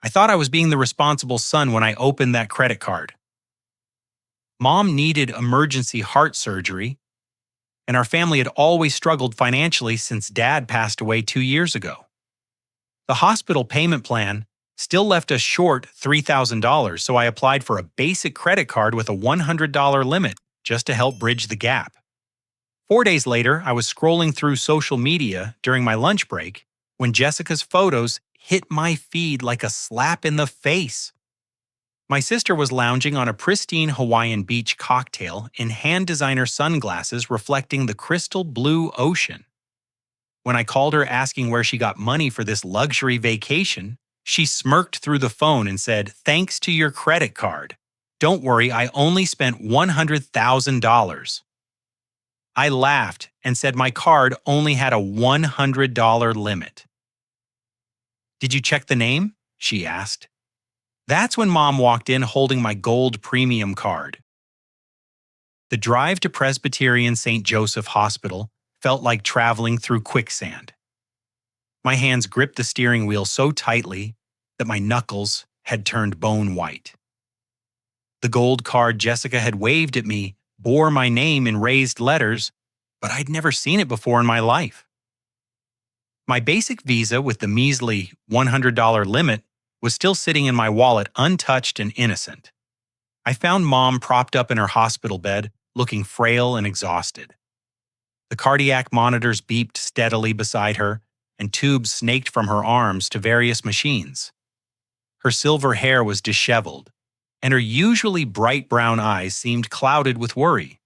I thought I was being the responsible son when I opened that credit card. Mom needed emergency heart surgery, and our family had always struggled financially since Dad passed away 2 years ago. The hospital payment plan still left us short $3,000, so I applied for a basic credit card with a $100 limit just to help bridge the gap. 4 days later, I was scrolling through social media during my lunch break when Jessica's photos hit my feed like a slap in the face. My sister was lounging on a pristine Hawaiian beach cocktail in hand designer sunglasses reflecting the crystal blue ocean. When I called her asking where she got money for this luxury vacation, she smirked through the phone and said, "Thanks to your credit card. Don't worry, I only spent $100,000. I laughed and said my card only had a $100 limit. "Did you check the name?" she asked. That's when Mom walked in holding my gold premium card. The drive to Presbyterian St. Joseph Hospital felt like traveling through quicksand. My hands gripped the steering wheel so tightly that my knuckles had turned bone white. The gold card Jessica had waved at me bore my name in raised letters, but I'd never seen it before in my life. My basic visa with the measly $100 limit was still sitting in my wallet untouched and innocent. I found Mom propped up in her hospital bed, looking frail and exhausted. The cardiac monitors beeped steadily beside her, and tubes snaked from her arms to various machines. Her silver hair was disheveled, and her usually bright brown eyes seemed clouded with worry.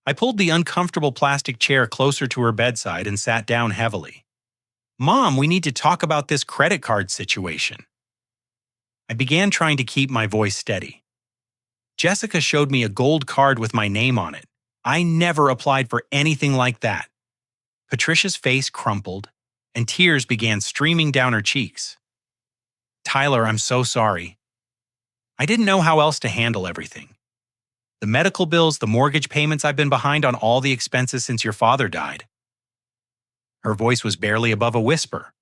I pulled the uncomfortable plastic chair closer to her bedside and sat down heavily. "Mom, we need to talk about this credit card situation." I began trying to keep my voice steady. Jessica showed me a gold card with my name on it. I never applied for anything like that. Patricia's face crumpled, and tears began streaming down her cheeks. "Tyler, I'm so sorry. I didn't know how else to handle everything. The medical bills, the mortgage payments, I've been behind on all the expenses since your father died." Her voice was barely above a whisper.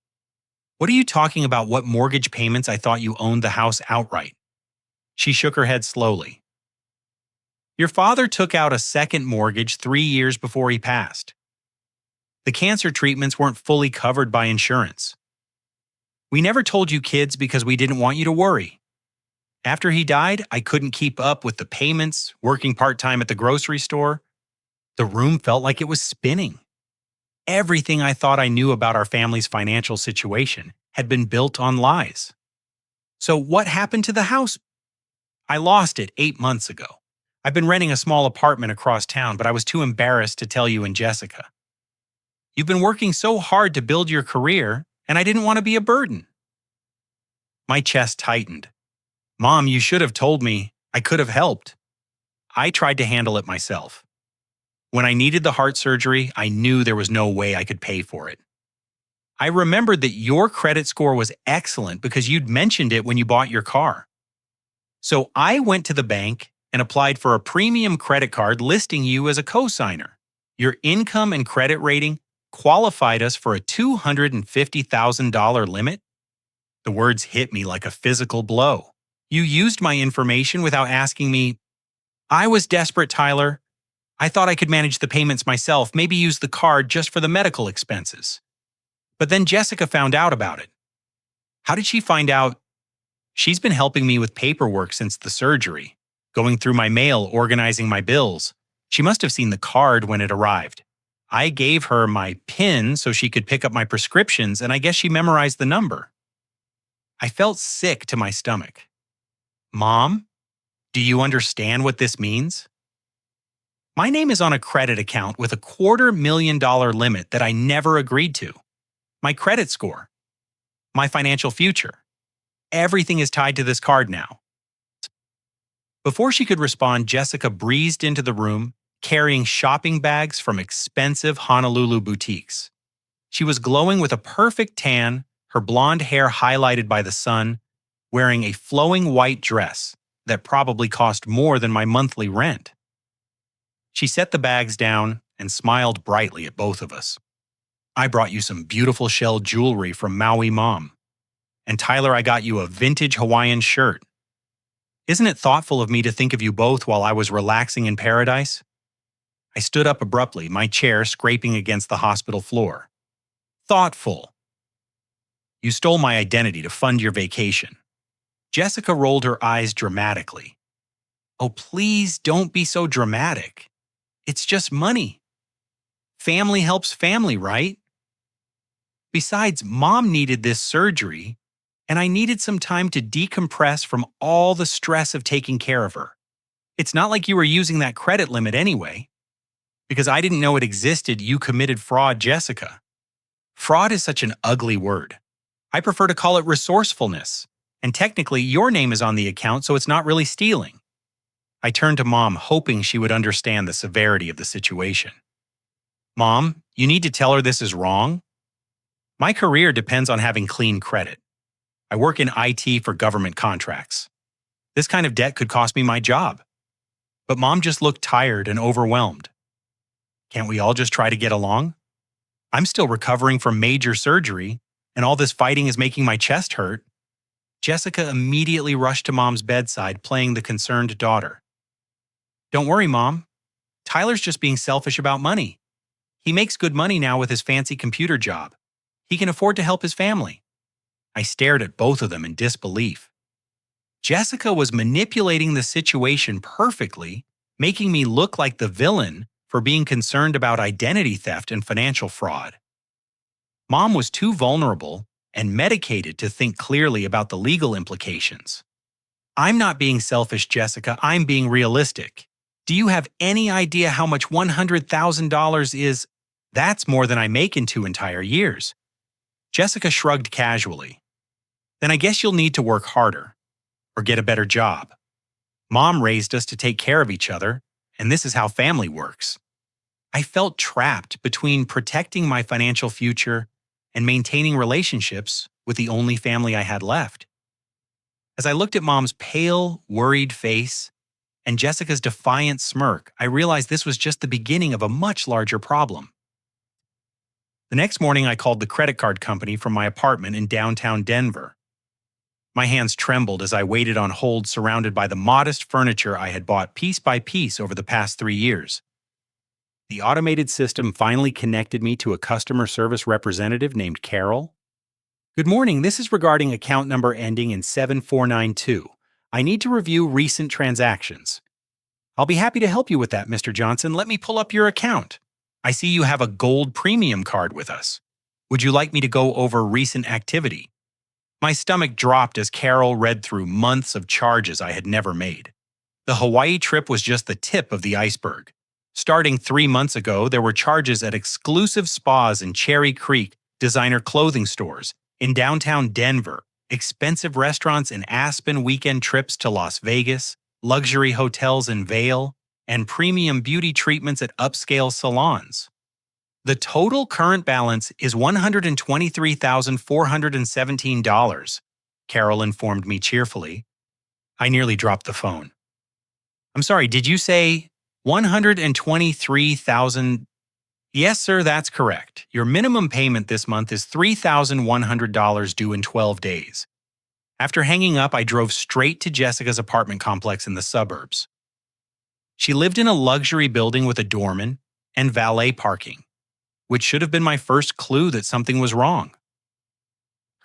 "What are you talking about? What mortgage payments? I thought you owned the house outright." She shook her head slowly. "Your father took out a second mortgage 3 years before he passed. The cancer treatments weren't fully covered by insurance. We never told you kids because we didn't want you to worry. After he died, I couldn't keep up with the payments, working part-time at the grocery store. The room felt like it was spinning. Everything I thought I knew about our family's financial situation had been built on lies. So what happened to the house? I lost it 8 months ago. I've been renting a small apartment across town, but I was too embarrassed to tell you and Jessica. You've been working so hard to build your career, and I didn't want to be a burden." My chest tightened. "Mom, you should have told me. I could have helped. I tried to handle it myself. When I needed the heart surgery, I knew there was no way I could pay for it. I remembered that your credit score was excellent because you'd mentioned it when you bought your car. So I went to the bank and applied for a premium credit card listing you as a co-signer. Your income and credit rating qualified us for a $250,000 limit." The words hit me like a physical blow. "You used my information without asking me." "I was desperate, Tyler. I thought I could manage the payments myself, maybe use the card just for the medical expenses. But then Jessica found out about it." "How did she find out?" "She's been helping me with paperwork since the surgery, going through my mail, organizing my bills. She must have seen the card when it arrived. I gave her my PIN so she could pick up my prescriptions, and I guess she memorized the number." I felt sick to my stomach. "Mom, do you understand what this means? My name is on a credit account with a $250,000 limit that I never agreed to. My credit score. My financial future. Everything is tied to this card now." Before she could respond, Jessica breezed into the room, carrying shopping bags from expensive Honolulu boutiques. She was glowing with a perfect tan, her blonde hair highlighted by the sun, wearing a flowing white dress that probably cost more than my monthly rent. She set the bags down and smiled brightly at both of us. "I brought you some beautiful shell jewelry from Maui, Mom. And Tyler, I got you a vintage Hawaiian shirt. Isn't it thoughtful of me to think of you both while I was relaxing in paradise? I stood up abruptly, my chair scraping against the hospital floor. Thoughtful. You stole my identity to fund your vacation. Jessica rolled her eyes dramatically. Oh, please don't be so dramatic. It's just money. Family helps family, right? Besides, Mom needed this surgery, and I needed some time to decompress from all the stress of taking care of her. It's not like you were using that credit limit anyway. Because I didn't know it existed, you committed fraud, Jessica. Fraud is such an ugly word. I prefer to call it resourcefulness. And technically, your name is on the account, so it's not really stealing. I turned to Mom, hoping she would understand the severity of the situation. Mom, you need to tell her this is wrong. My career depends on having clean credit. I work in IT for government contracts. This kind of debt could cost me my job. But Mom just looked tired and overwhelmed. Can't we all just try to get along? I'm still recovering from major surgery, and all this fighting is making my chest hurt. Jessica immediately rushed to Mom's bedside, playing the concerned daughter. Don't worry, Mom. Tyler's just being selfish about money. He makes good money now with his fancy computer job. He can afford to help his family. I stared at both of them in disbelief. Jessica was manipulating the situation perfectly, making me look like the villain for being concerned about identity theft and financial fraud. Mom was too vulnerable and medicated to think clearly about the legal implications. I'm not being selfish, Jessica. I'm being realistic. Do you have any idea how much $100,000 is? That's more than I make in 2 entire years. Jessica shrugged casually. Then I guess you'll need to work harder or get a better job. Mom raised us to take care of each other, and this is how family works. I felt trapped between protecting my financial future and maintaining relationships with the only family I had left. As I looked at Mom's pale, worried face and Jessica's defiant smirk, I realized this was just the beginning of a much larger problem. The next morning, I called the credit card company from my apartment in downtown Denver. My hands trembled as I waited on hold, surrounded by the modest furniture I had bought piece by piece over the past 3 years. The automated system finally connected me to a customer service representative named Carol. Good morning, this is regarding account number ending in 7492. I need to review recent transactions. I'll be happy to help you with that, Mr. Johnson. Let me pull up your account. I see you have a gold premium card with us. Would you like me to go over recent activity? My stomach dropped as Carol read through months of charges I had never made. The Hawaii trip was just the tip of the iceberg. Starting 3 months ago, there were charges at exclusive spas in Cherry Creek, designer clothing stores, in downtown Denver, expensive restaurants in Aspen, weekend trips to Las Vegas, luxury hotels in Vail, and premium beauty treatments at upscale salons. The total current balance is $123,417, Carol informed me cheerfully. I nearly dropped the phone. I'm sorry, did you say 123,000? Yes, sir, that's correct. Your minimum payment this month is $3,100 due in 12 days. After hanging up, I drove straight to Jessica's apartment complex in the suburbs. She lived in a luxury building with a doorman and valet parking, which should have been my first clue that something was wrong.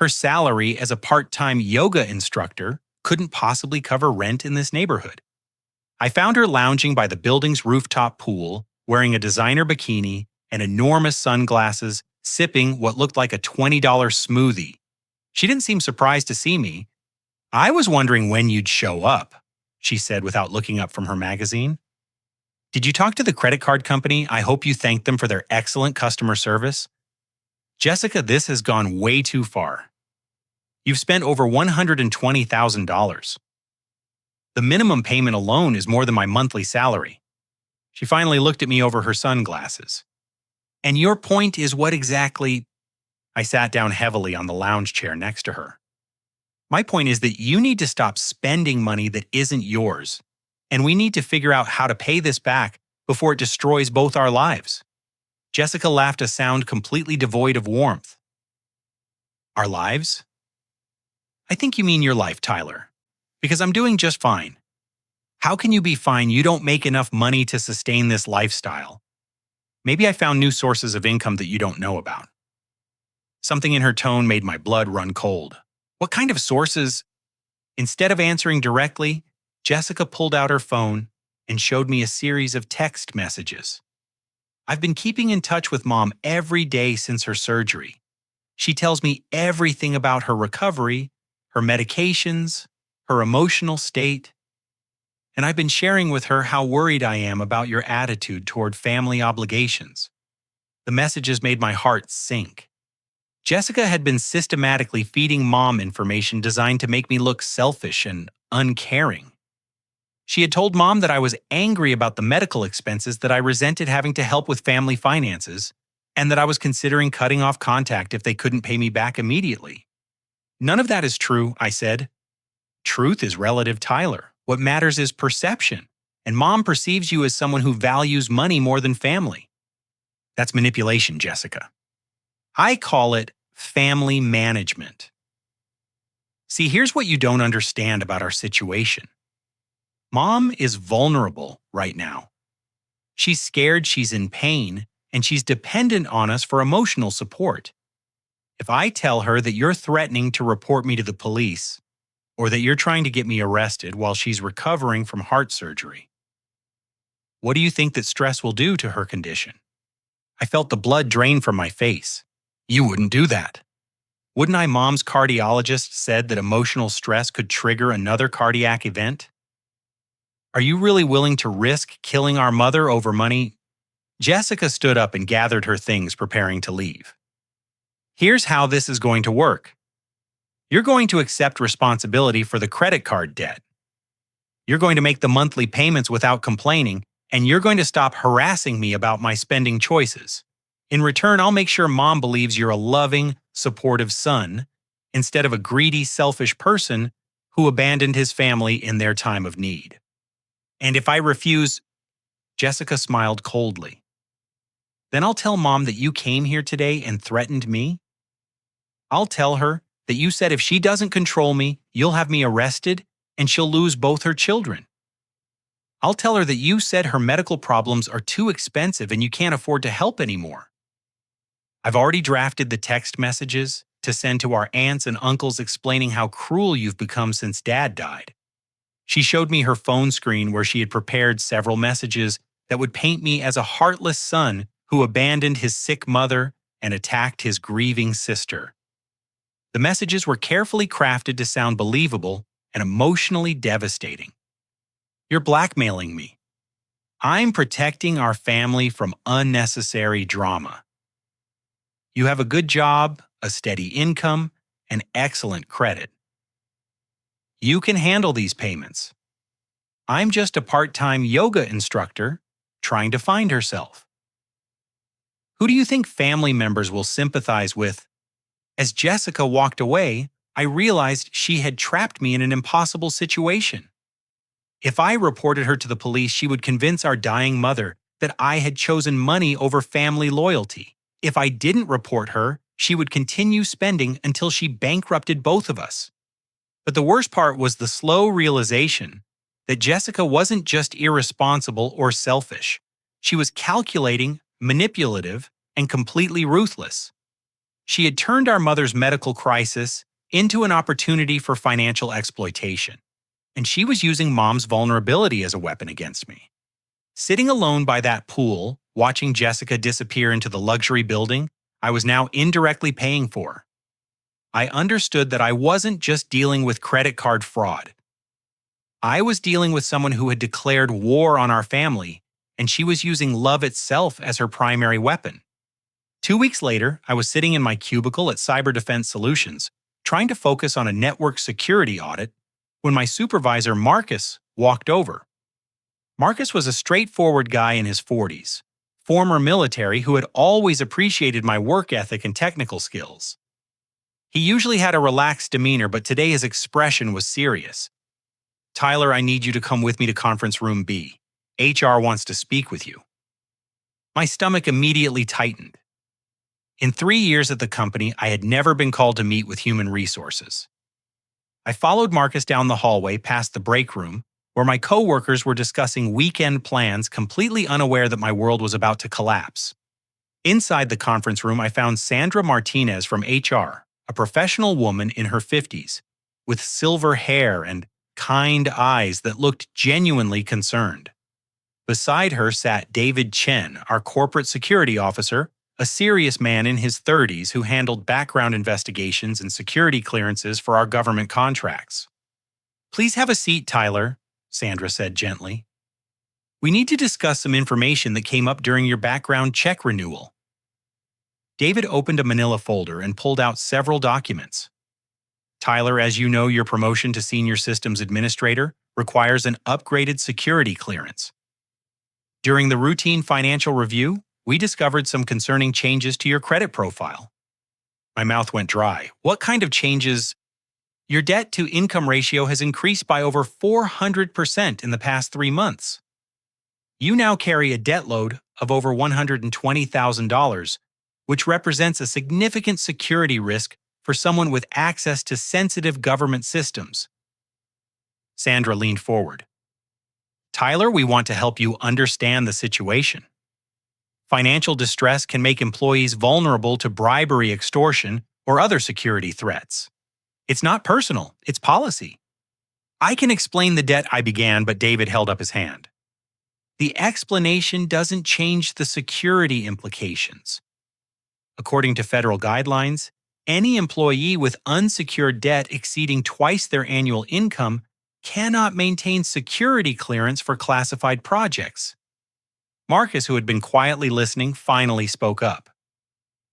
Her salary as a part-time yoga instructor couldn't possibly cover rent in this neighborhood. I found her lounging by the building's rooftop pool, wearing a designer bikini and enormous sunglasses, sipping what looked like a $20 smoothie. She didn't seem surprised to see me. I was wondering when you'd show up, she said without looking up from her magazine. Did you talk to the credit card company? I hope you thanked them for their excellent customer service. Jessica, this has gone way too far. You've spent over $120,000. The minimum payment alone is more than my monthly salary. She finally looked at me over her sunglasses. And your point is what exactly? I sat down heavily on the lounge chair next to her. My point is that you need to stop spending money that isn't yours, and we need to figure out how to pay this back before it destroys both our lives. Jessica laughed, a sound completely devoid of warmth. Our lives? I think you mean your life, Tyler. Because I'm doing just fine. How can you be fine? You don't make enough money to sustain this lifestyle. Maybe I found new sources of income that you don't know about. Something in her tone made my blood run cold. What kind of sources? Instead of answering directly, Jessica pulled out her phone and showed me a series of text messages. I've been keeping in touch with Mom every day since her surgery. She tells me everything about her recovery, her medications, her emotional state, and I've been sharing with her how worried I am about your attitude toward family obligations. The messages made my heart sink. Jessica had been systematically feeding Mom information designed to make me look selfish and uncaring. She had told Mom that I was angry about the medical expenses, that I resented having to help with family finances, and that I was considering cutting off contact if they couldn't pay me back immediately. None of that is true, I said. Truth is relative, Tyler. What matters is perception, and Mom perceives you as someone who values money more than family. That's manipulation, Jessica. I call it family management. See, here's what you don't understand about our situation. Mom is vulnerable right now. She's scared, she's in pain, and she's dependent on us for emotional support. If I tell her that you're threatening to report me to the police, or that you're trying to get me arrested while she's recovering from heart surgery, what do you think that stress will do to her condition? I felt the blood drain from my face. You wouldn't do that. Wouldn't I? Mom's cardiologist said that emotional stress could trigger another cardiac event. Are you really willing to risk killing our mother over money? Jessica stood up and gathered her things, preparing to leave. Here's how this is going to work. You're going to accept responsibility for the credit card debt. You're going to make the monthly payments without complaining, and you're going to stop harassing me about my spending choices. In return, I'll make sure Mom believes you're a loving, supportive son instead of a greedy, selfish person who abandoned his family in their time of need. And if I refuse, Jessica smiled coldly. Then I'll tell Mom that you came here today and threatened me. I'll tell her that you said if she doesn't control me, you'll have me arrested and she'll lose both her children. I'll tell her that you said her medical problems are too expensive and you can't afford to help anymore. I've already drafted the text messages to send to our aunts and uncles explaining how cruel you've become since Dad died. She showed me her phone screen where she had prepared several messages that would paint me as a heartless son who abandoned his sick mother and attacked his grieving sister. The messages were carefully crafted to sound believable and emotionally devastating. You're blackmailing me. I'm protecting our family from unnecessary drama. You have a good job, a steady income, and excellent credit. You can handle these payments. I'm just a part-time yoga instructor trying to find herself. Who do you think family members will sympathize with? As Jessica walked away, I realized she had trapped me in an impossible situation. If I reported her to the police, she would convince our dying mother that I had chosen money over family loyalty. If I didn't report her, she would continue spending until she bankrupted both of us. But the worst part was the slow realization that Jessica wasn't just irresponsible or selfish. She was calculating, manipulative, and completely ruthless. She had turned our mother's medical crisis into an opportunity for financial exploitation, and she was using Mom's vulnerability as a weapon against me. Sitting alone by that pool, watching Jessica disappear into the luxury building I was now indirectly paying for, I understood that I wasn't just dealing with credit card fraud. I was dealing with someone who had declared war on our family, and she was using love itself as her primary weapon. 2 weeks later, I was sitting in my cubicle at Cyber Defense Solutions, trying to focus on a network security audit, when my supervisor, Marcus, walked over. Marcus was a straightforward guy in his 40s, former military who had always appreciated my work ethic and technical skills. He usually had a relaxed demeanor, but today his expression was serious. Tyler, I need you to come with me to conference room B. HR wants to speak with you. My stomach immediately tightened. In 3 years at the company, I had never been called to meet with human resources. I followed Marcus down the hallway past the break room, where my coworkers were discussing weekend plans, completely unaware that my world was about to collapse. Inside the conference room, I found Sandra Martinez from HR, a professional woman in her 50s, with silver hair and kind eyes that looked genuinely concerned. Beside her sat David Chen, our corporate security officer, a serious man in his 30s who handled background investigations and security clearances for our government contracts. "Please have a seat, Tyler," Sandra said gently. "We need to discuss some information that came up during your background check renewal." David opened a manila folder and pulled out several documents. "Tyler, as you know, your promotion to Senior Systems Administrator requires an upgraded security clearance. During the routine financial review, we discovered some concerning changes to your credit profile." My mouth went dry. "What kind of changes?" "Your debt-to-income ratio has increased by over 400% in the past 3 months. You now carry a debt load of over $120,000, which represents a significant security risk for someone with access to sensitive government systems." Sandra leaned forward. "Tyler, we want to help you understand the situation. Financial distress can make employees vulnerable to bribery, extortion, or other security threats. It's not personal, it's policy." "I can explain the debt," I began, but David held up his hand. "The explanation doesn't change the security implications. According to federal guidelines, any employee with unsecured debt exceeding twice their annual income cannot maintain security clearance for classified projects." Marcus, who had been quietly listening, finally spoke up.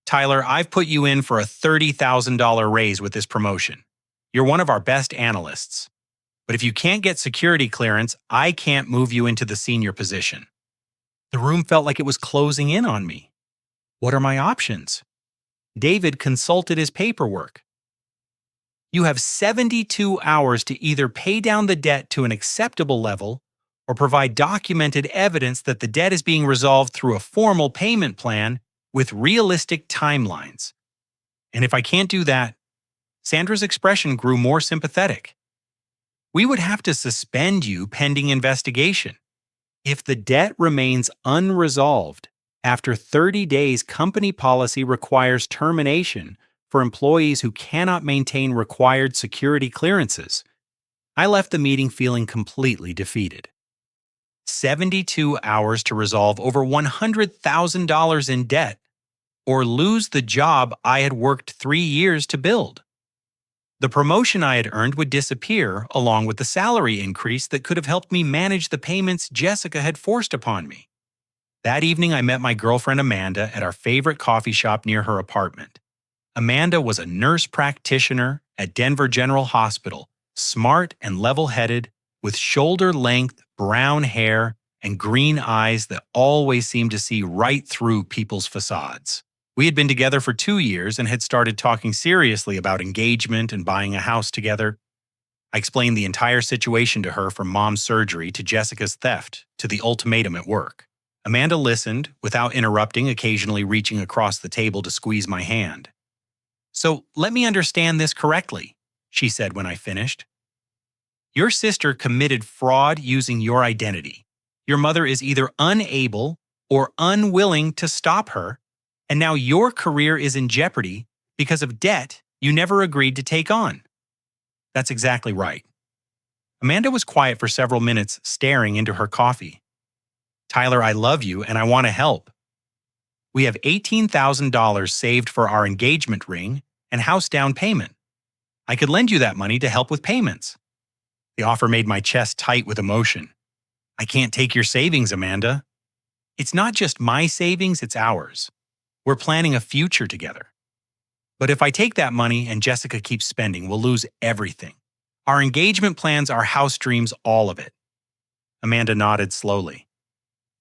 "Tyler, I've put you in for a $30,000 raise with this promotion. You're one of our best analysts. But if you can't get security clearance, I can't move you into the senior position." The room felt like it was closing in on me. What are my options? David consulted his paperwork. "You have 72 hours to either pay down the debt to an acceptable level or provide documented evidence that the debt is being resolved through a formal payment plan with realistic timelines. And if I can't do that," Sandra's expression grew more sympathetic, "we would have to suspend you pending investigation. If the debt remains unresolved, after 30 days, company policy requires termination for employees who cannot maintain required security clearances." I left the meeting feeling completely defeated. 72 hours to resolve over $100,000 in debt, or lose the job I had worked 3 years to build. The promotion I had earned would disappear, along with the salary increase that could have helped me manage the payments Jessica had forced upon me. That evening, I met my girlfriend Amanda at our favorite coffee shop near her apartment. Amanda was a nurse practitioner at Denver General Hospital, smart and level-headed, with shoulder-length brown hair and green eyes that always seemed to see right through people's facades. We had been together for 2 years and had started talking seriously about engagement and buying a house together. I explained the entire situation to her, from Mom's surgery to Jessica's theft to the ultimatum at work. Amanda listened, without interrupting, occasionally reaching across the table to squeeze my hand. "So let me understand this correctly," she said when I finished. "Your sister committed fraud using your identity. Your mother is either unable or unwilling to stop her, and now your career is in jeopardy because of debt you never agreed to take on." "That's exactly right." Amanda was quiet for several minutes, staring into her coffee. "Tyler, I love you and I want to help. We have $18,000 saved for our engagement ring and house down payment. I could lend you that money to help with payments." The offer made my chest tight with emotion. "I can't take your savings, Amanda." "It's not just my savings, it's ours. We're planning a future together. But if I take that money and Jessica keeps spending, we'll lose everything. Our engagement plans, our house dreams, all of it." Amanda nodded slowly.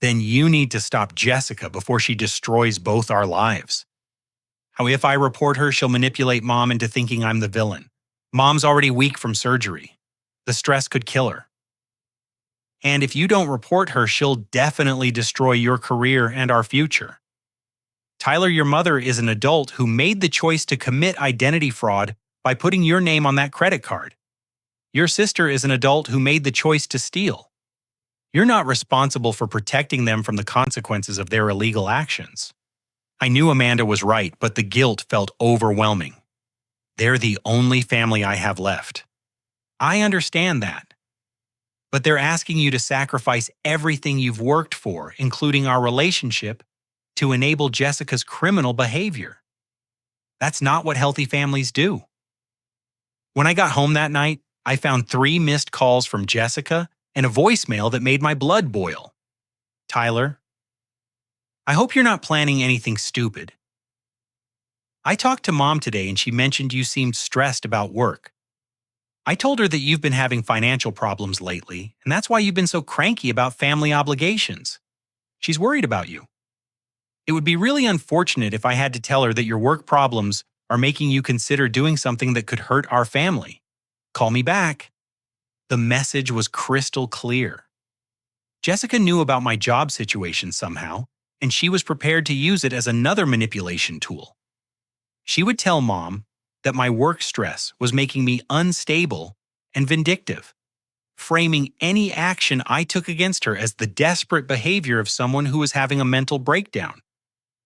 "Then you need to stop Jessica before she destroys both our lives. How if I report her, she'll manipulate Mom into thinking I'm the villain. Mom's already weak from surgery. The stress could kill her. And if you don't report her, she'll definitely destroy your career and our future. Tyler, your mother is an adult who made the choice to commit identity fraud by putting your name on that credit card. Your sister is an adult who made the choice to steal. You're not responsible for protecting them from the consequences of their illegal actions. I knew Amanda was right, but the guilt felt overwhelming. They're the only family I have left. I understand that. But they're asking you to sacrifice everything you've worked for, including our relationship, to enable Jessica's criminal behavior. That's not what healthy families do. When I got home that night, I found 3 missed calls from Jessica and a voicemail that made my blood boil. Tyler, I hope you're not planning anything stupid. I talked to Mom today and she mentioned you seemed stressed about work. I told her that you've been having financial problems lately, and that's why you've been so cranky about family obligations. She's worried about you. It would be really unfortunate if I had to tell her that your work problems are making you consider doing something that could hurt our family. Call me back. The message was crystal clear. Jessica knew about my job situation somehow, and she was prepared to use it as another manipulation tool. She would tell Mom that my work stress was making me unstable and vindictive, framing any action I took against her as the desperate behavior of someone who was having a mental breakdown.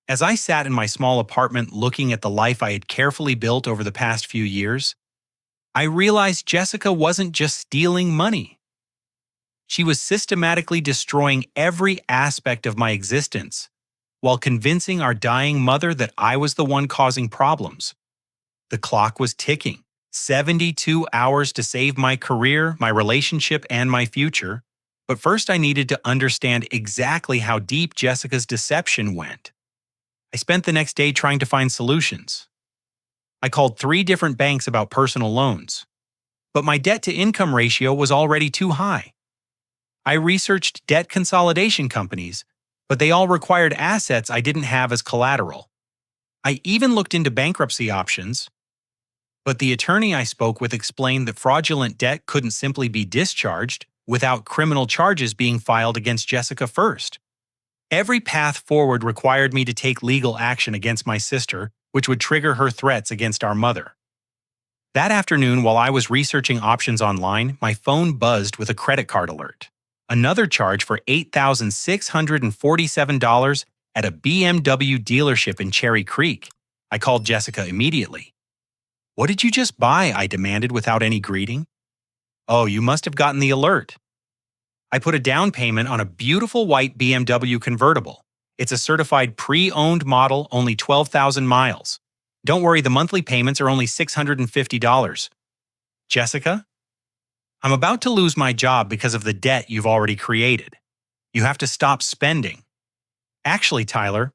As I sat in my small apartment looking at the life I had carefully built over the past few years, I realized Jessica wasn't just stealing money. She was systematically destroying every aspect of my existence while convincing our dying mother that I was the one causing problems. The clock was ticking. 72 hours to save my career, my relationship, and my future. But first I needed to understand exactly how deep Jessica's deception went. I spent the next day trying to find solutions. I called 3 different banks about personal loans, but my debt-to-income ratio was already too high. I researched debt consolidation companies, but they all required assets I didn't have as collateral. I even looked into bankruptcy options, but the attorney I spoke with explained that fraudulent debt couldn't simply be discharged without criminal charges being filed against Jessica first. Every path forward required me to take legal action against my sister, which would trigger her threats against our mother. That afternoon, while I was researching options online, my phone buzzed with a credit card alert. Another charge for $8,647 at a BMW dealership in Cherry Creek. I called Jessica immediately. "What did you just buy?" I demanded without any greeting. "Oh, you must have gotten the alert." I put a down payment on a beautiful white BMW convertible. It's a certified pre-owned model, only 12,000 miles. Don't worry, the monthly payments are only $650. Jessica, I'm about to lose my job because of the debt you've already created. You have to stop spending. Actually, Tyler,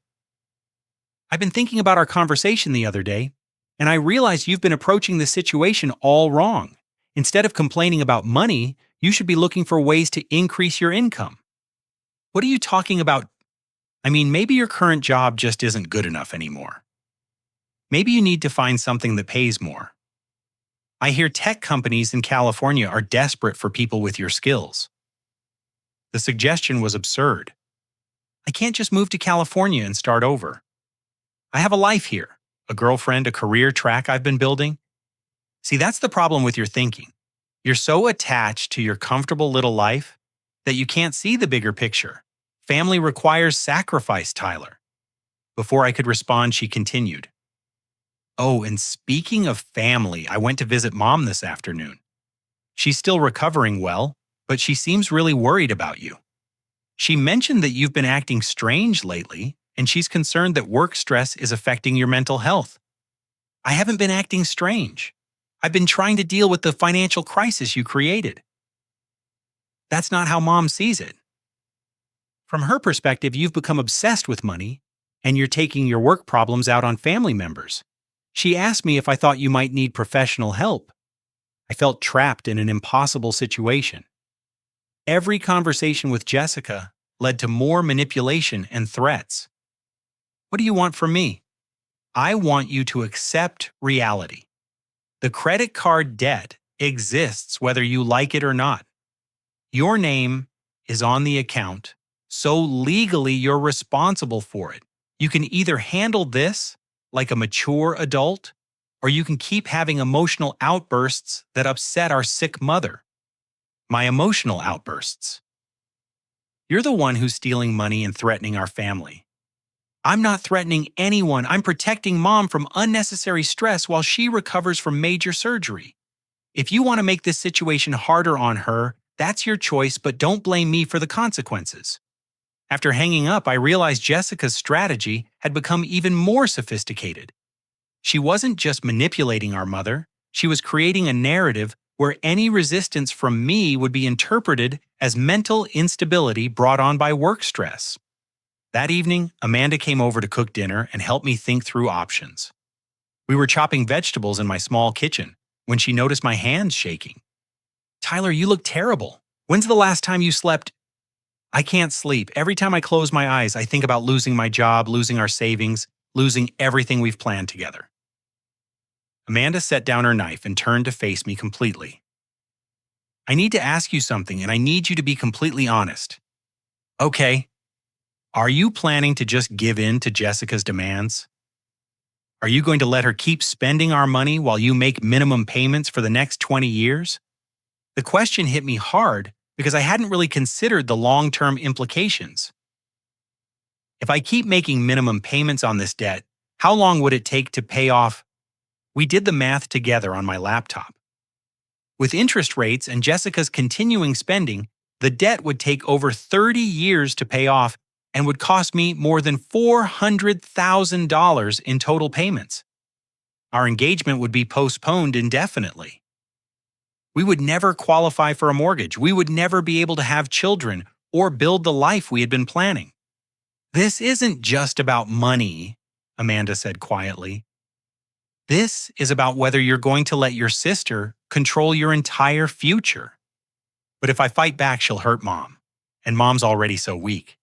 I've been thinking about our conversation the other day, and I realize you've been approaching the situation all wrong. Instead of complaining about money, you should be looking for ways to increase your income. What are you talking about? I mean, maybe your current job just isn't good enough anymore. Maybe you need to find something that pays more. I hear tech companies in California are desperate for people with your skills. The suggestion was absurd. I can't just move to California and start over. I have a life here, a girlfriend, a career track I've been building. See, that's the problem with your thinking. You're so attached to your comfortable little life that you can't see the bigger picture. Family requires sacrifice, Tyler. Before I could respond, she continued. Oh, and speaking of family, I went to visit Mom this afternoon. She's still recovering well, but she seems really worried about you. She mentioned that you've been acting strange lately, and she's concerned that work stress is affecting your mental health. I haven't been acting strange. I've been trying to deal with the financial crisis you created. That's not how Mom sees it. From her perspective, you've become obsessed with money, and you're taking your work problems out on family members. She asked me if I thought you might need professional help. I felt trapped in an impossible situation. Every conversation with Jessica led to more manipulation and threats. What do you want from me? I want you to accept reality. The credit card debt exists whether you like it or not. Your name is on the account, so legally you're responsible for it. You can either handle this like a mature adult, or you can keep having emotional outbursts that upset our sick mother. My emotional outbursts. You're the one who's stealing money and threatening our family. I'm not threatening anyone. I'm protecting Mom from unnecessary stress while she recovers from major surgery. If you want to make this situation harder on her, that's your choice, but don't blame me for the consequences. After hanging up, I realized Jessica's strategy had become even more sophisticated. She wasn't just manipulating our mother, she was creating a narrative where any resistance from me would be interpreted as mental instability brought on by work stress. That evening, Amanda came over to cook dinner and help me think through options. We were chopping vegetables in my small kitchen when she noticed my hands shaking. "Tyler, you look terrible. When's the last time you slept?" "I can't sleep. Every time I close my eyes, I think about losing my job, losing our savings, losing everything we've planned together." Amanda set down her knife and turned to face me completely. "I need to ask you something, and I need you to be completely honest." "Okay. Are you planning to just give in to Jessica's demands? Are you going to let her keep spending our money while you make minimum payments for the next 20 years? The question hit me hard because I hadn't really considered the long-term implications. If I keep making minimum payments on this debt, how long would it take to pay off? We did the math together on my laptop. With interest rates and Jessica's continuing spending, the debt would take over 30 years to pay off and would cost me more than $400,000 in total payments. Our engagement would be postponed indefinitely. We would never qualify for a mortgage. We would never be able to have children or build the life we had been planning. "This isn't just about money," Amanda said quietly. "This is about whether you're going to let your sister control your entire future. But if I fight back, she'll hurt Mom, and Mom's already so weak.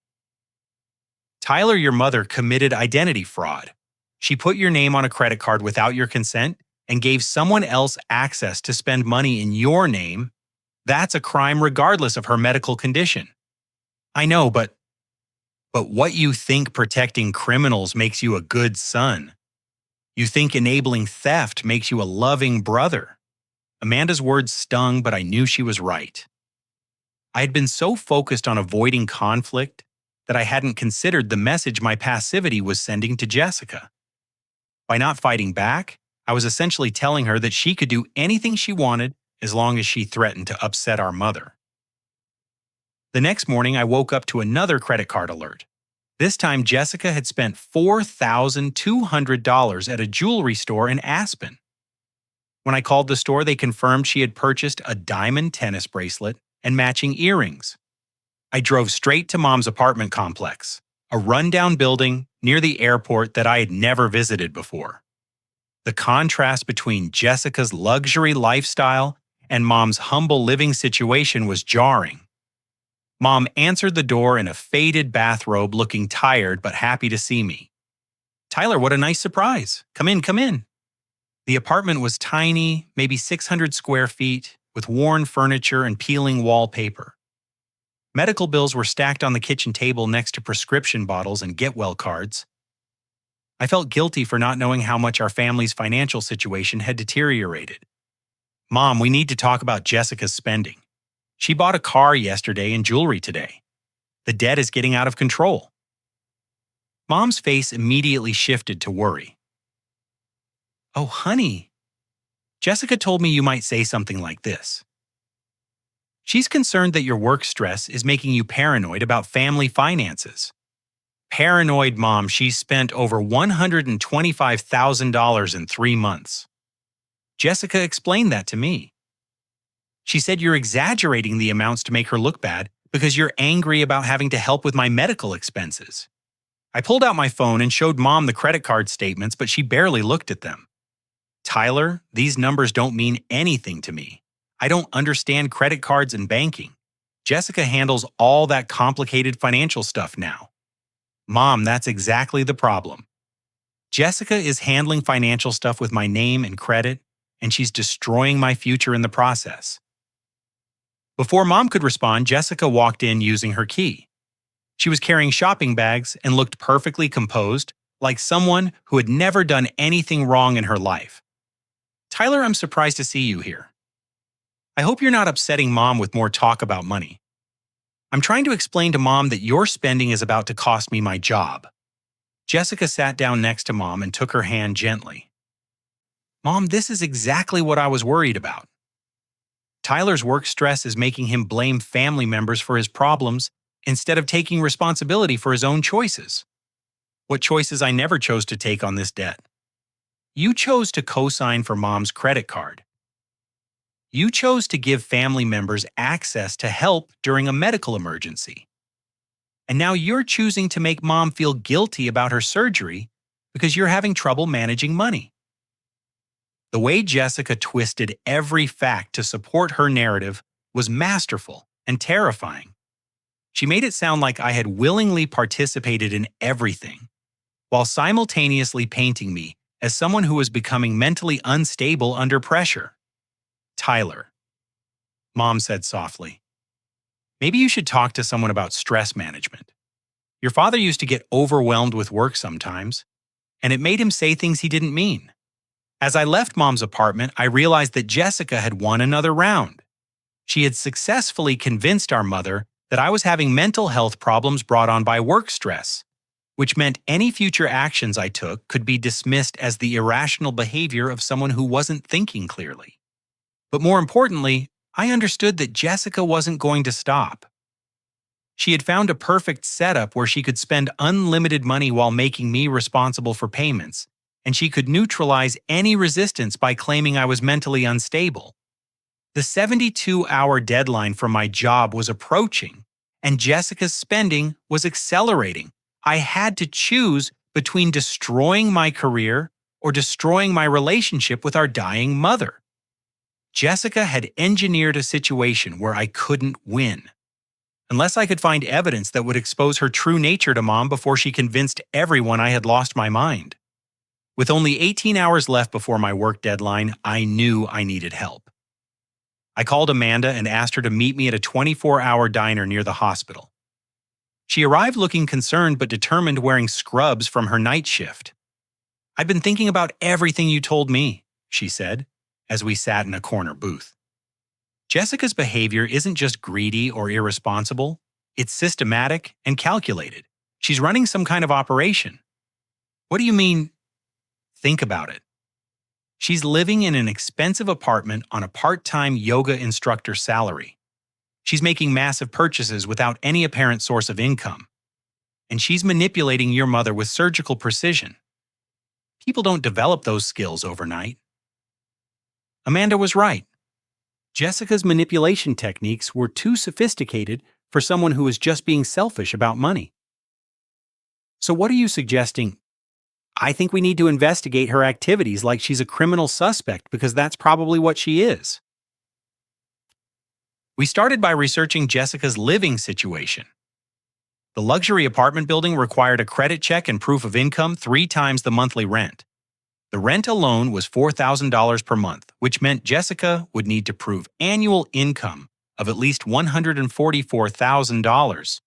Tyler, your mother, committed identity fraud. She put your name on a credit card without your consent and gave someone else access to spend money in your name. That's a crime regardless of her medical condition." "I know, but what you think protecting criminals makes you a good son. You think enabling theft makes you a loving brother." Amanda's words stung, but I knew she was right. I had been so focused on avoiding conflict that I hadn't considered the message my passivity was sending to Jessica. By not fighting back, I was essentially telling her that she could do anything she wanted as long as she threatened to upset our mother. The next morning, I woke up to another credit card alert. This time, Jessica had spent $4,200 at a jewelry store in Aspen. When I called the store, they confirmed she had purchased a diamond tennis bracelet and matching earrings. I drove straight to Mom's apartment complex, a rundown building near the airport that I had never visited before. The contrast between Jessica's luxury lifestyle and Mom's humble living situation was jarring. Mom answered the door in a faded bathrobe, looking tired but happy to see me. "Tyler, what a nice surprise. Come in, come in." The apartment was tiny, maybe 600 square feet, with worn furniture and peeling wallpaper. Medical bills were stacked on the kitchen table next to prescription bottles and get-well cards. I felt guilty for not knowing how much our family's financial situation had deteriorated. "Mom, we need to talk about Jessica's spending. She bought a car yesterday and jewelry today. The debt is getting out of control." Mom's face immediately shifted to worry. "Oh, honey, Jessica told me you might say something like this. She's concerned that your work stress is making you paranoid about family finances." "Paranoid, Mom. She spent over $125,000 in 3 months. Jessica explained that to me. She said you're exaggerating the amounts to make her look bad because you're angry about having to help with my medical expenses." I pulled out my phone and showed Mom the credit card statements, but she barely looked at them. "Tyler, these numbers don't mean anything to me. I don't understand credit cards and banking. Jessica handles all that complicated financial stuff now." "Mom, that's exactly the problem. Jessica is handling financial stuff with my name and credit, and she's destroying my future in the process." Before Mom could respond, Jessica walked in using her key. She was carrying shopping bags and looked perfectly composed, like someone who had never done anything wrong in her life. Tyler, I'm surprised to see you here. I hope you're not upsetting Mom with more talk about money. I'm trying to explain to Mom that your spending is about to cost me my job. Jessica sat down next to Mom and took her hand gently. Mom, this is exactly what I was worried about. Tyler's work stress is making him blame family members for his problems instead of taking responsibility for his own choices. What choices I never chose to take on this debt? You chose to co-sign for Mom's credit card. You chose to give family members access to help during a medical emergency. And now you're choosing to make Mom feel guilty about her surgery because you're having trouble managing money. The way Jessica twisted every fact to support her narrative was masterful and terrifying. She made it sound like I had willingly participated in everything, while simultaneously painting me as someone who was becoming mentally unstable under pressure. Tyler, Mom said softly, maybe you should talk to someone about stress management. Your father used to get overwhelmed with work sometimes, and it made him say things he didn't mean. As I left Mom's apartment, I realized that Jessica had won another round. She had successfully convinced our mother that I was having mental health problems brought on by work stress, which meant any future actions I took could be dismissed as the irrational behavior of someone who wasn't thinking clearly. But more importantly, I understood that Jessica wasn't going to stop. She had found a perfect setup where she could spend unlimited money while making me responsible for payments, and she could neutralize any resistance by claiming I was mentally unstable. The 72-hour deadline for my job was approaching, and Jessica's spending was accelerating. I had to choose between destroying my career or destroying my relationship with our dying mother. Jessica had engineered a situation where I couldn't win. Unless I could find evidence that would expose her true nature to Mom before she convinced everyone I had lost my mind. With only 18 hours left before my work deadline, I knew I needed help. I called Amanda and asked her to meet me at a 24-hour diner near the hospital. She arrived looking concerned but determined, wearing scrubs from her night shift. I've been thinking about everything you told me, she said, as we sat in a corner booth. Jessica's behavior isn't just greedy or irresponsible, it's systematic and calculated. She's running some kind of operation. What do you mean? Think about it. She's living in an expensive apartment on a part-time yoga instructor salary. She's making massive purchases without any apparent source of income. And she's manipulating your mother with surgical precision. People don't develop those skills overnight. Amanda was right. Jessica's manipulation techniques were too sophisticated for someone who was just being selfish about money. So what are you suggesting? I think we need to investigate her activities like she's a criminal suspect, because that's probably what she is. We started by researching Jessica's living situation. The luxury apartment building required a credit check and proof of income 3 times the monthly rent. The rent alone was $4,000 per month, which meant Jessica would need to prove annual income of at least $144,000.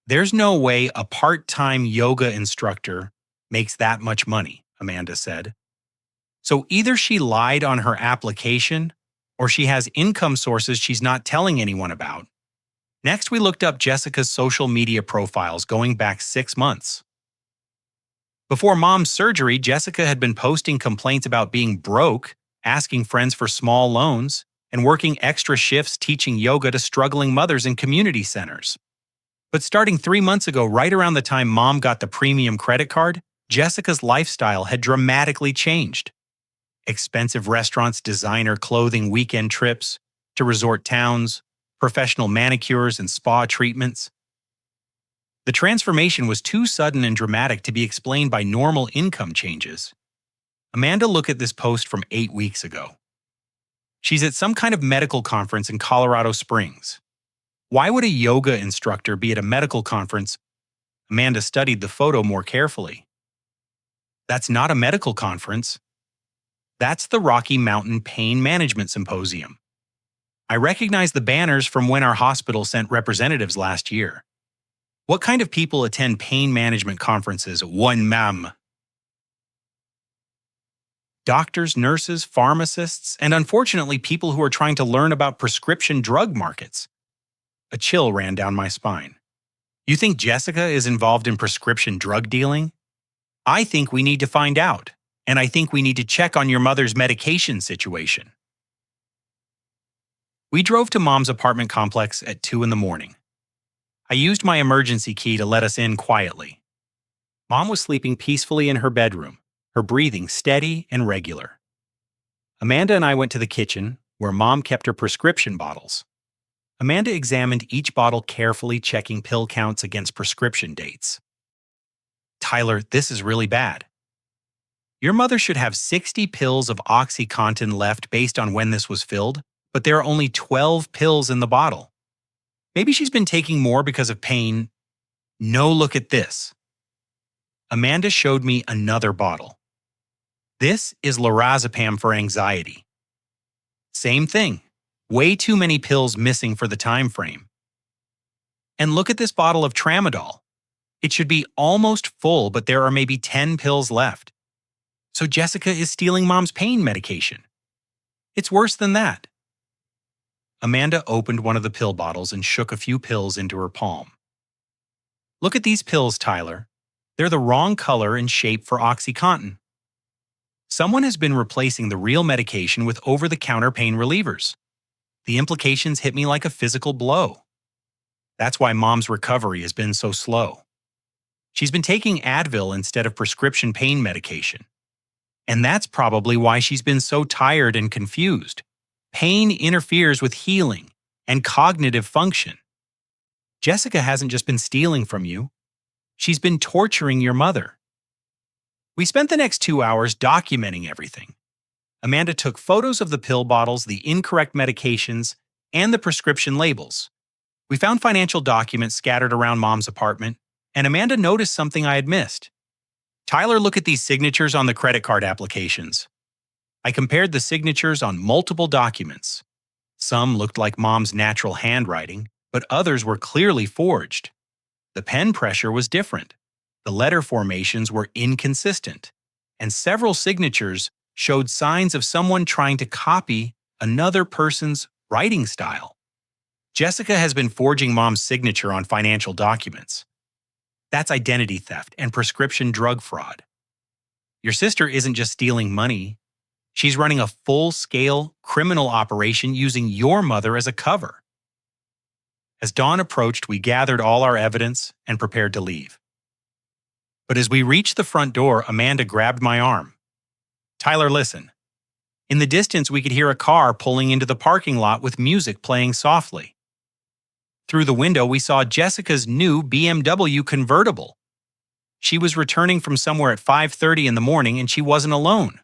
There's no way a part-time yoga instructor makes that much money, Amanda said. So either she lied on her application, or she has income sources she's not telling anyone about. Next, we looked up Jessica's social media profiles going back 6 months. Before Mom's surgery, Jessica had been posting complaints about being broke, asking friends for small loans, and working extra shifts teaching yoga to struggling mothers in community centers. But starting 3 months ago, right around the time Mom got the premium credit card, Jessica's lifestyle had dramatically changed. Expensive restaurants, designer clothing, weekend trips to resort towns, professional manicures and spa treatments. The transformation was too sudden and dramatic to be explained by normal income changes. Amanda looked at this post from 8 weeks ago. She's at some kind of medical conference in Colorado Springs. Why would a yoga instructor be at a medical conference? Amanda studied the photo more carefully. That's not a medical conference. That's the Rocky Mountain Pain Management Symposium. I recognize the banners from when our hospital sent representatives last year. What kind of people attend pain management conferences? One ma'am. doctors, nurses, pharmacists, and unfortunately people who are trying to learn about prescription drug markets. A chill ran down my spine. You think Jessica is involved in prescription drug dealing? I think we need to find out, and I think we need to check on your mother's medication situation. We drove to Mom's apartment complex at 2 in the morning. I used my emergency key to let us in quietly. Mom was sleeping peacefully in her bedroom, her breathing steady and regular. Amanda and I went to the kitchen, where Mom kept her prescription bottles. Amanda examined each bottle carefully, checking pill counts against prescription dates. Tyler, this is really bad. Your mother should have 60 pills of OxyContin left based on when this was filled, but there are only 12 pills in the bottle. Maybe she's been taking more because of pain. No, look at this. Amanda showed me another bottle. This is lorazepam for anxiety. Same thing. Way too many pills missing for the time frame. And look at this bottle of tramadol. It should be almost full, but there are maybe 10 pills left. So Jessica is stealing Mom's pain medication. It's worse than that. Amanda opened one of the pill bottles and shook a few pills into her palm. Look at these pills, Tyler. They're the wrong color and shape for OxyContin. Someone has been replacing the real medication with over-the-counter pain relievers. The implications hit me like a physical blow. That's why Mom's recovery has been so slow. She's been taking Advil instead of prescription pain medication. And that's probably why she's been so tired and confused. Pain interferes with healing and cognitive function. Jessica hasn't just been stealing from you. She's been torturing your mother. We spent the next 2 hours documenting everything. Amanda took photos of the pill bottles, the incorrect medications, and the prescription labels. We found financial documents scattered around Mom's apartment, and Amanda noticed something I had missed. Tyler, look at these signatures on the credit card applications. I compared the signatures on multiple documents. Some looked like Mom's natural handwriting, but others were clearly forged. The pen pressure was different. The letter formations were inconsistent, and several signatures showed signs of someone trying to copy another person's writing style. Jessica has been forging Mom's signature on financial documents. That's identity theft and prescription drug fraud. Your sister isn't just stealing money. She's running a full-scale criminal operation using your mother as a cover. As dawn approached, we gathered all our evidence and prepared to leave. But as we reached the front door, Amanda grabbed my arm. Tyler, listen. In the distance, we could hear a car pulling into the parking lot with music playing softly. Through the window, we saw Jessica's new BMW convertible. She was returning from somewhere at 5:30 in the morning, and she wasn't alone.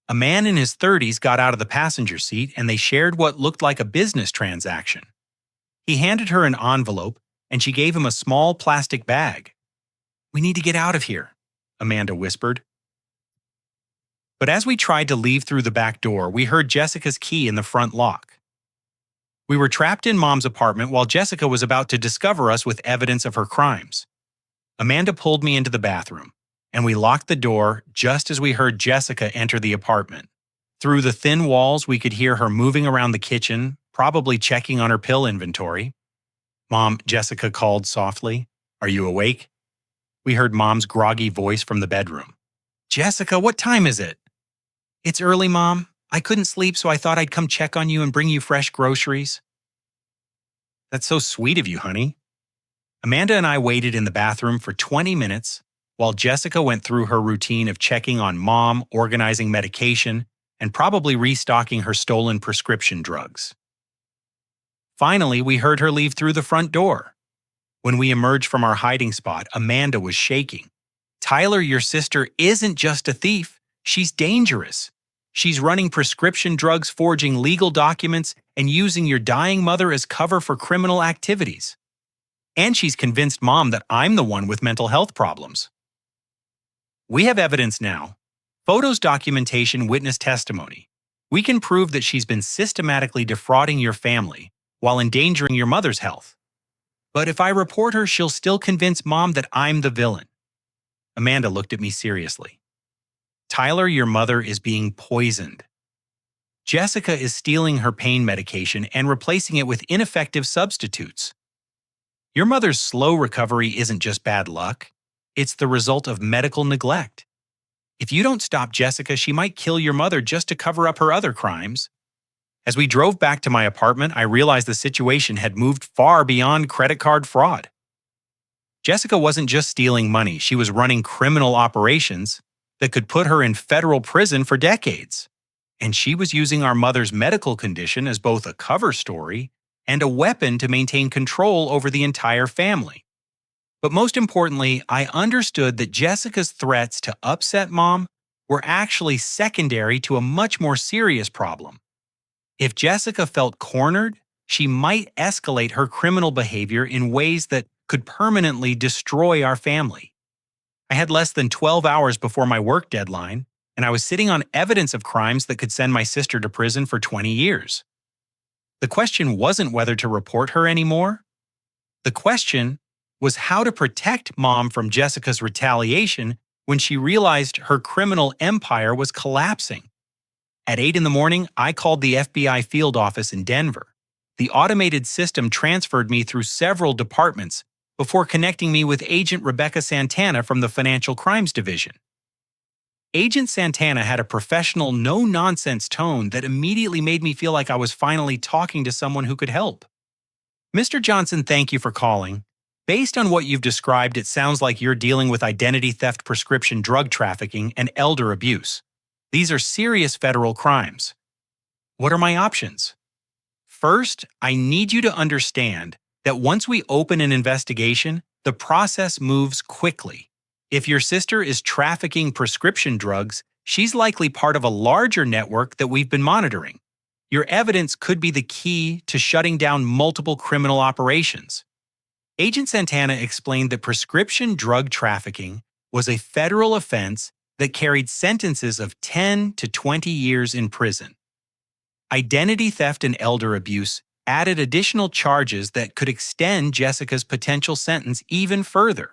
A man in his 30s got out of the passenger seat, and they shared what looked like a business transaction. He handed her an envelope, and she gave him a small plastic bag. "We need to get out of here," Amanda whispered. But as we tried to leave through the back door, we heard Jessica's key in the front lock. We were trapped in Mom's apartment while Jessica was about to discover us with evidence of her crimes. Amanda pulled me into the bathroom, and we locked the door just as we heard Jessica enter the apartment. Through the thin walls, we could hear her moving around the kitchen, probably checking on her pill inventory. "Mom," Jessica called softly. "Are you awake?" We heard Mom's groggy voice from the bedroom. "Jessica, what time is it?" "It's early, Mom. I couldn't sleep, so I thought I'd come check on you and bring you fresh groceries." "That's so sweet of you, honey." Amanda and I waited in the bathroom for 20 minutes while Jessica went through her routine of checking on Mom, organizing medication, and probably restocking her stolen prescription drugs. Finally, we heard her leave through the front door. When we emerged from our hiding spot, Amanda was shaking. "Tyler, your sister isn't just a thief. She's dangerous. She's running prescription drugs, forging legal documents, and using your dying mother as cover for criminal activities. And she's convinced Mom that I'm the one with mental health problems." We have evidence now. Photos, documentation, witness testimony. We can prove that she's been systematically defrauding your family while endangering your mother's health. But if I report her, she'll still convince Mom that I'm the villain. Amanda looked at me seriously. Tyler, your mother is being poisoned. Jessica is stealing her pain medication and replacing it with ineffective substitutes. Your mother's slow recovery isn't just bad luck, it's the result of medical neglect. If you don't stop Jessica, she might kill your mother just to cover up her other crimes. As we drove back to my apartment, I realized the situation had moved far beyond credit card fraud. Jessica wasn't just stealing money, she was running criminal operations that could put her in federal prison for decades. And she was using our mother's medical condition as both a cover story and a weapon to maintain control over the entire family. But most importantly, I understood that Jessica's threats to upset Mom were actually secondary to a much more serious problem. If Jessica felt cornered, she might escalate her criminal behavior in ways that could permanently destroy our family. I had less than 12 hours before my work deadline, and I was sitting on evidence of crimes that could send my sister to prison for 20 years. The question wasn't whether to report her anymore. The question was how to protect Mom from Jessica's retaliation when she realized her criminal empire was collapsing. At 8 in the morning, I called the FBI field office in Denver. The automated system transferred me through several departments before connecting me with Agent Rebecca Santana from the Financial Crimes Division. Agent Santana had a professional, no-nonsense tone that immediately made me feel like I was finally talking to someone who could help. Mr. Johnson, thank you for calling. Based on what you've described, it sounds like you're dealing with identity theft, prescription drug trafficking, and elder abuse. These are serious federal crimes. What are my options? First, I need you to understand that once we open an investigation, the process moves quickly. If your sister is trafficking prescription drugs, she's likely part of a larger network that we've been monitoring. Your evidence could be the key to shutting down multiple criminal operations. Agent Santana explained that prescription drug trafficking was a federal offense that carried sentences of 10 to 20 years in prison. Identity theft and elder abuse added additional charges that could extend Jessica's potential sentence even further.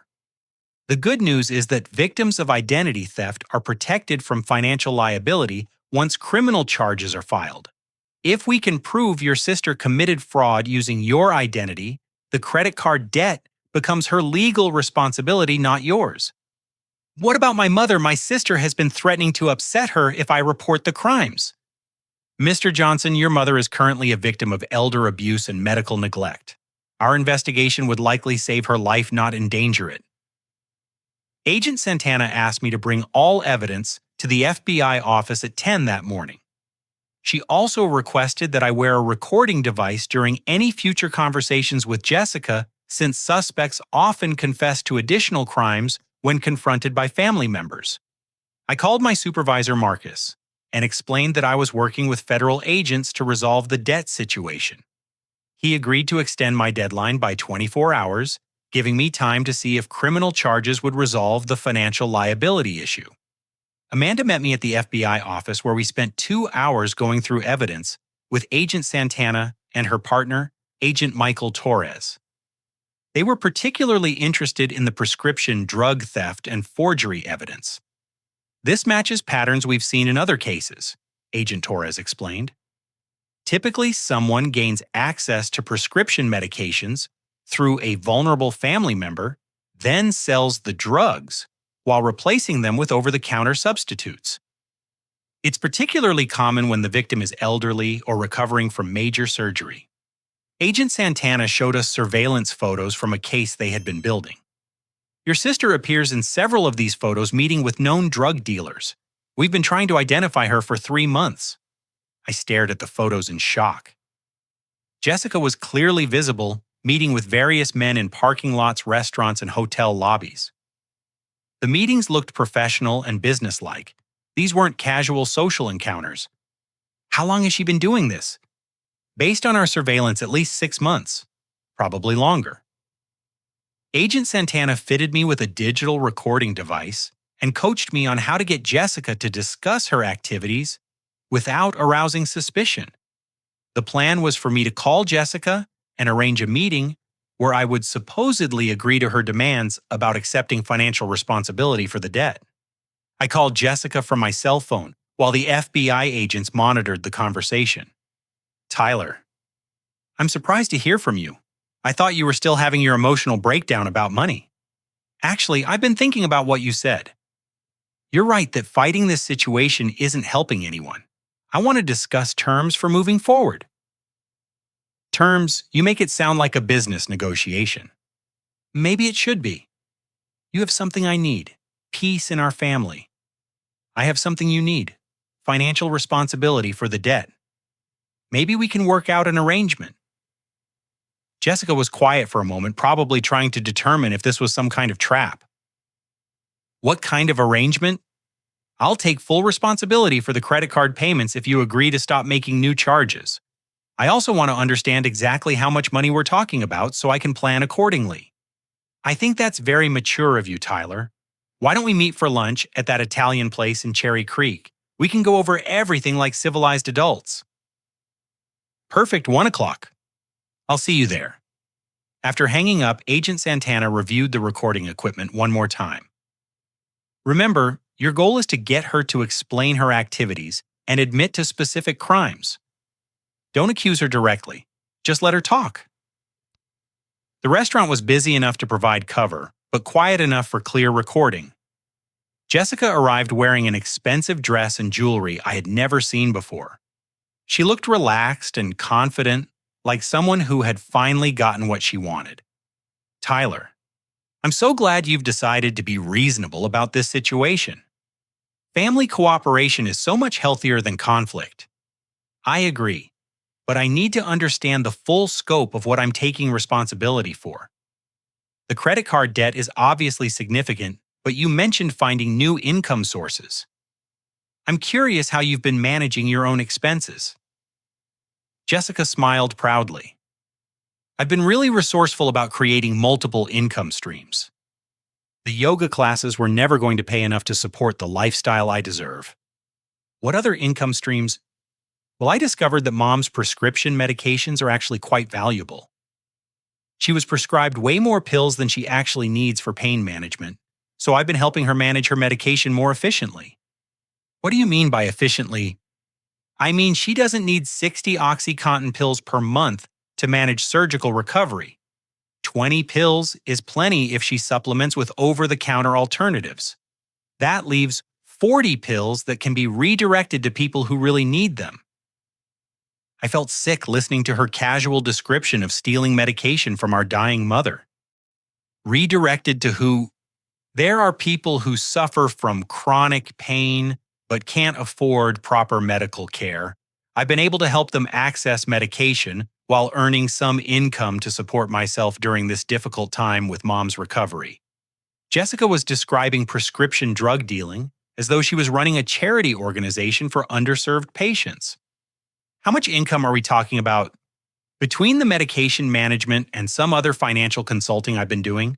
The good news is that victims of identity theft are protected from financial liability once criminal charges are filed. If we can prove your sister committed fraud using your identity, the credit card debt becomes her legal responsibility, not yours. What about my mother? My sister has been threatening to upset her if I report the crimes. Mr. Johnson, your mother is currently a victim of elder abuse and medical neglect. Our investigation would likely save her life, not endanger it. Agent Santana asked me to bring all evidence to the FBI office at 10 that morning. She also requested that I wear a recording device during any future conversations with Jessica, since suspects often confess to additional crimes when confronted by family members. I called my supervisor, Marcus, and explained that I was working with federal agents to resolve the debt situation. He agreed to extend my deadline by 24 hours, giving me time to see if criminal charges would resolve the financial liability issue. Amanda met me at the FBI office where we spent 2 hours going through evidence with Agent Santana and her partner, Agent Michael Torres. They were particularly interested in the prescription drug theft and forgery evidence. This matches patterns we've seen in other cases, Agent Torres explained. Typically, someone gains access to prescription medications through a vulnerable family member, then sells the drugs while replacing them with over-the-counter substitutes. It's particularly common when the victim is elderly or recovering from major surgery. Agent Santana showed us surveillance photos from a case they had been building. Your sister appears in several of these photos meeting with known drug dealers. We've been trying to identify her for 3 months. I stared at the photos in shock. Jessica was clearly visible, meeting with various men in parking lots, restaurants, and hotel lobbies. The meetings looked professional and businesslike. These weren't casual social encounters. How long has she been doing this? Based on our surveillance, at least 6 months, probably longer. Agent Santana fitted me with a digital recording device and coached me on how to get Jessica to discuss her activities without arousing suspicion. The plan was for me to call Jessica and arrange a meeting where I would supposedly agree to her demands about accepting financial responsibility for the debt. I called Jessica from my cell phone while the FBI agents monitored the conversation. Tyler, I'm surprised to hear from you. I thought you were still having your emotional breakdown about money. Actually, I've been thinking about what you said. You're right that fighting this situation isn't helping anyone. I want to discuss terms for moving forward. Terms, you make it sound like a business negotiation. Maybe it should be. You have something I need, peace in our family. I have something you need, financial responsibility for the debt. Maybe we can work out an arrangement. Jessica was quiet for a moment, probably trying to determine if this was some kind of trap. What kind of arrangement? I'll take full responsibility for the credit card payments if you agree to stop making new charges. I also want to understand exactly how much money we're talking about so I can plan accordingly. I think that's very mature of you, Tyler. Why don't we meet for lunch at that Italian place in Cherry Creek? We can go over everything like civilized adults. Perfect, 1 o'clock. I'll see you there. After hanging up, Agent Santana reviewed the recording equipment one more time. Remember, your goal is to get her to explain her activities and admit to specific crimes. Don't accuse her directly. Just let her talk. The restaurant was busy enough to provide cover, but quiet enough for clear recording. Jessica arrived wearing an expensive dress and jewelry I had never seen before. She looked relaxed and confident, like someone who had finally gotten what she wanted. Tyler, I'm so glad you've decided to be reasonable about this situation. Family cooperation is so much healthier than conflict. I agree, but I need to understand the full scope of what I'm taking responsibility for. The credit card debt is obviously significant, but you mentioned finding new income sources. I'm curious how you've been managing your own expenses. Jessica smiled proudly. I've been really resourceful about creating multiple income streams. The yoga classes were never going to pay enough to support the lifestyle I deserve. What other income streams? Well, I discovered that Mom's prescription medications are actually quite valuable. She was prescribed way more pills than she actually needs for pain management, so I've been helping her manage her medication more efficiently. What do you mean by efficiently? I mean, she doesn't need 60 OxyContin pills per month to manage surgical recovery. 20 pills is plenty if she supplements with over-the-counter alternatives. That leaves 40 pills that can be redirected to people who really need them. I felt sick listening to her casual description of stealing medication from our dying mother. Redirected to who? There are people who suffer from chronic pain but can't afford proper medical care. I've been able to help them access medication while earning some income to support myself during this difficult time with Mom's recovery. Jessica was describing prescription drug dealing as though she was running a charity organization for underserved patients. How much income are we talking about? Between the medication management and some other financial consulting I've been doing,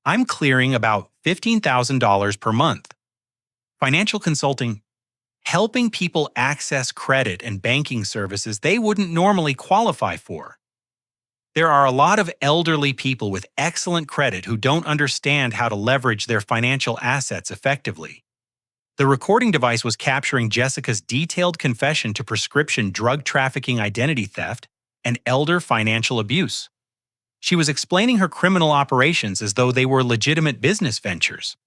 I'm clearing about $15,000 per month. Financial consulting, helping people access credit and banking services they wouldn't normally qualify for. There are a lot of elderly people with excellent credit who don't understand how to leverage their financial assets effectively. The recording device was capturing Jessica's detailed confession to prescription drug trafficking, identity theft, and elder financial abuse. She was explaining her criminal operations as though they were legitimate business ventures.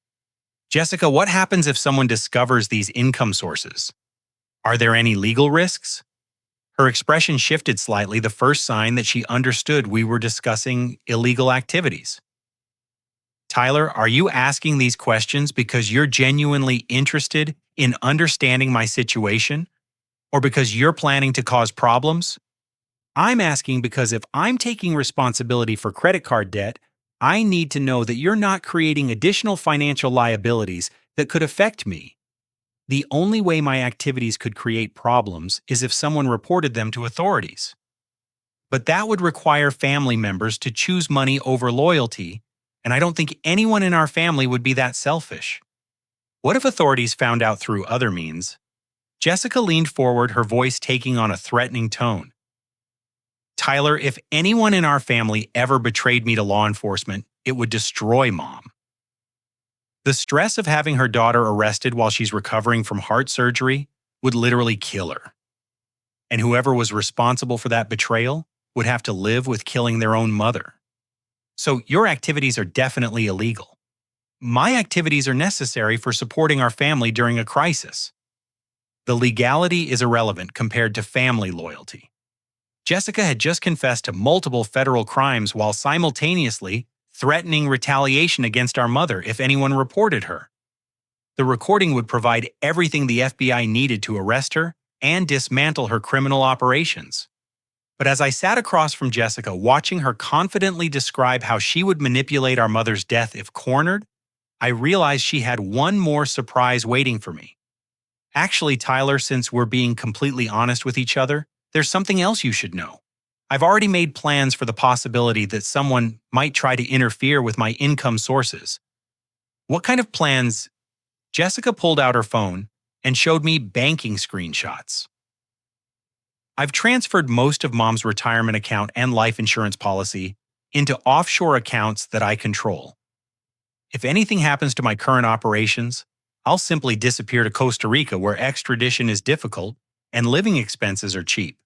Jessica, what happens if someone discovers these income sources? Are there any legal risks? Her expression shifted slightly, the first sign that she understood we were discussing illegal activities. Tyler, are you asking these questions because you're genuinely interested in understanding my situation, or because you're planning to cause problems? I'm asking because if I'm taking responsibility for credit card debt, I need to know that you're not creating additional financial liabilities that could affect me. The only way my activities could create problems is if someone reported them to authorities. But that would require family members to choose money over loyalty, and I don't think anyone in our family would be that selfish. What if authorities found out through other means? Jessica leaned forward, her voice taking on a threatening tone. Tyler, if anyone in our family ever betrayed me to law enforcement, it would destroy Mom. The stress of having her daughter arrested while she's recovering from heart surgery would literally kill her. And whoever was responsible for that betrayal would have to live with killing their own mother. So your activities are definitely illegal. My activities are necessary for supporting our family during a crisis. The legality is irrelevant compared to family loyalty. Jessica had just confessed to multiple federal crimes while simultaneously threatening retaliation against our mother if anyone reported her. The recording would provide everything the FBI needed to arrest her and dismantle her criminal operations. But as I sat across from Jessica, watching her confidently describe how she would manipulate our mother's death if cornered, I realized she had one more surprise waiting for me. Actually, Tyler, since we're being completely honest with each other, there's something else you should know. I've already made plans for the possibility that someone might try to interfere with my income sources. What kind of plans? Jessica pulled out her phone and showed me banking screenshots. I've transferred most of Mom's retirement account and life insurance policy into offshore accounts that I control. If anything happens to my current operations, I'll simply disappear to Costa Rica where extradition is difficult and living expenses are cheap.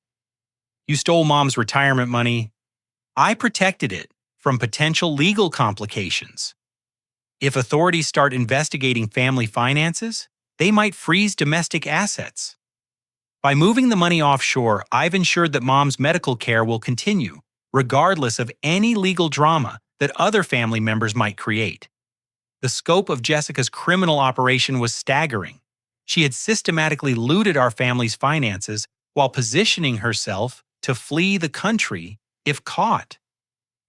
You stole Mom's retirement money. I protected it from potential legal complications. If authorities start investigating family finances, they might freeze domestic assets. By moving the money offshore, I've ensured that Mom's medical care will continue, regardless of any legal drama that other family members might create. The scope of Jessica's criminal operation was staggering. She had systematically looted our family's finances while positioning herself to flee the country if caught.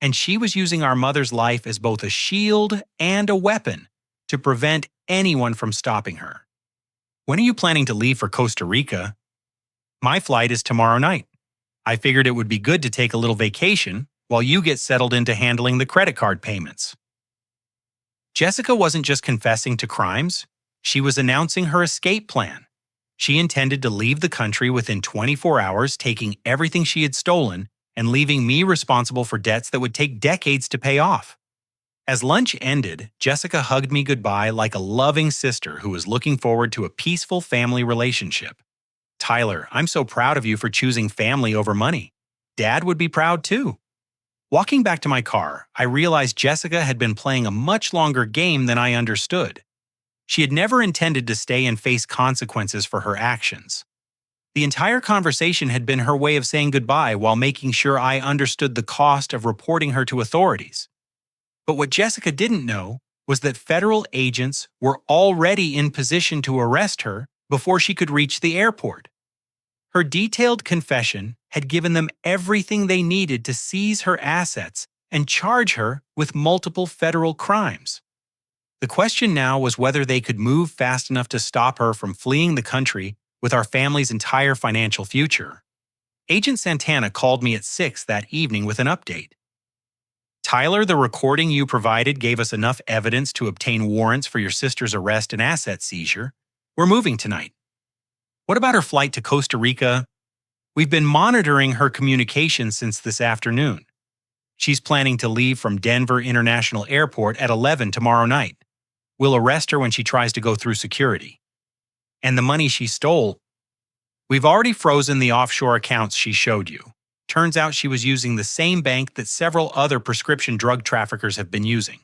And she was using our mother's life as both a shield and a weapon to prevent anyone from stopping her. When are you planning to leave for Costa Rica? My flight is tomorrow night. I figured it would be good to take a little vacation while you get settled into handling the credit card payments. Jessica wasn't just confessing to crimes, she was announcing her escape plan. She intended to leave the country within 24 hours, taking everything she had stolen and leaving me responsible for debts that would take decades to pay off. As lunch ended, Jessica hugged me goodbye like a loving sister who was looking forward to a peaceful family relationship. Tyler, I'm so proud of you for choosing family over money. Dad would be proud too. Walking back to my car, I realized Jessica had been playing a much longer game than I understood. She had never intended to stay and face consequences for her actions. The entire conversation had been her way of saying goodbye while making sure I understood the cost of reporting her to authorities. But what Jessica didn't know was that federal agents were already in position to arrest her before she could reach the airport. Her detailed confession had given them everything they needed to seize her assets and charge her with multiple federal crimes. The question now was whether they could move fast enough to stop her from fleeing the country with our family's entire financial future. Agent Santana called me at 6 that evening with an update. Tyler, the recording you provided gave us enough evidence to obtain warrants for your sister's arrest and asset seizure. We're moving tonight. What about her flight to Costa Rica? We've been monitoring her communications since this afternoon. She's planning to leave from Denver International Airport at 11 tomorrow night. We'll arrest her when she tries to go through security. And the money she stole, we've already frozen the offshore accounts she showed you. Turns out she was using the same bank that several other prescription drug traffickers have been using.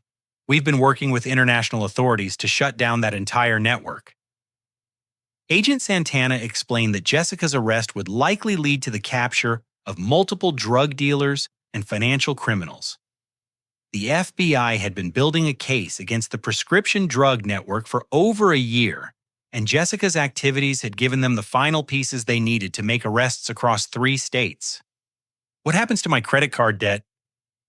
We've been working with international authorities to shut down that entire network. Agent Santana explained that Jessica's arrest would likely lead to the capture of multiple drug dealers and financial criminals. The FBI had been building a case against the prescription drug network for over a year, and Jessica's activities had given them the final pieces they needed to make arrests across 3 states. What happens to my credit card debt?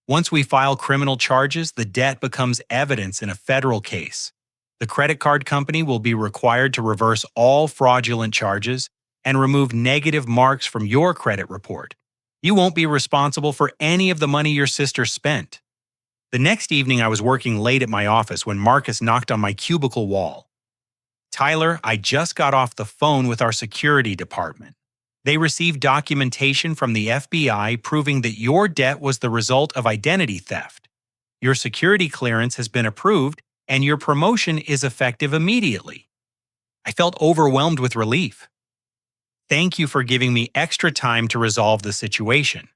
Once we file criminal charges, the debt becomes evidence in a federal case. The credit card company will be required to reverse all fraudulent charges and remove negative marks from your credit report. You won't be responsible for any of the money your sister spent. The next evening, I was working late at my office when Marcus knocked on my cubicle wall. Tyler, I just got off the phone with our security department. They received documentation from the FBI proving that your debt was the result of identity theft. Your security clearance has been approved, and your promotion is effective immediately." I felt overwhelmed with relief. "Thank you for giving me extra time to resolve the situation."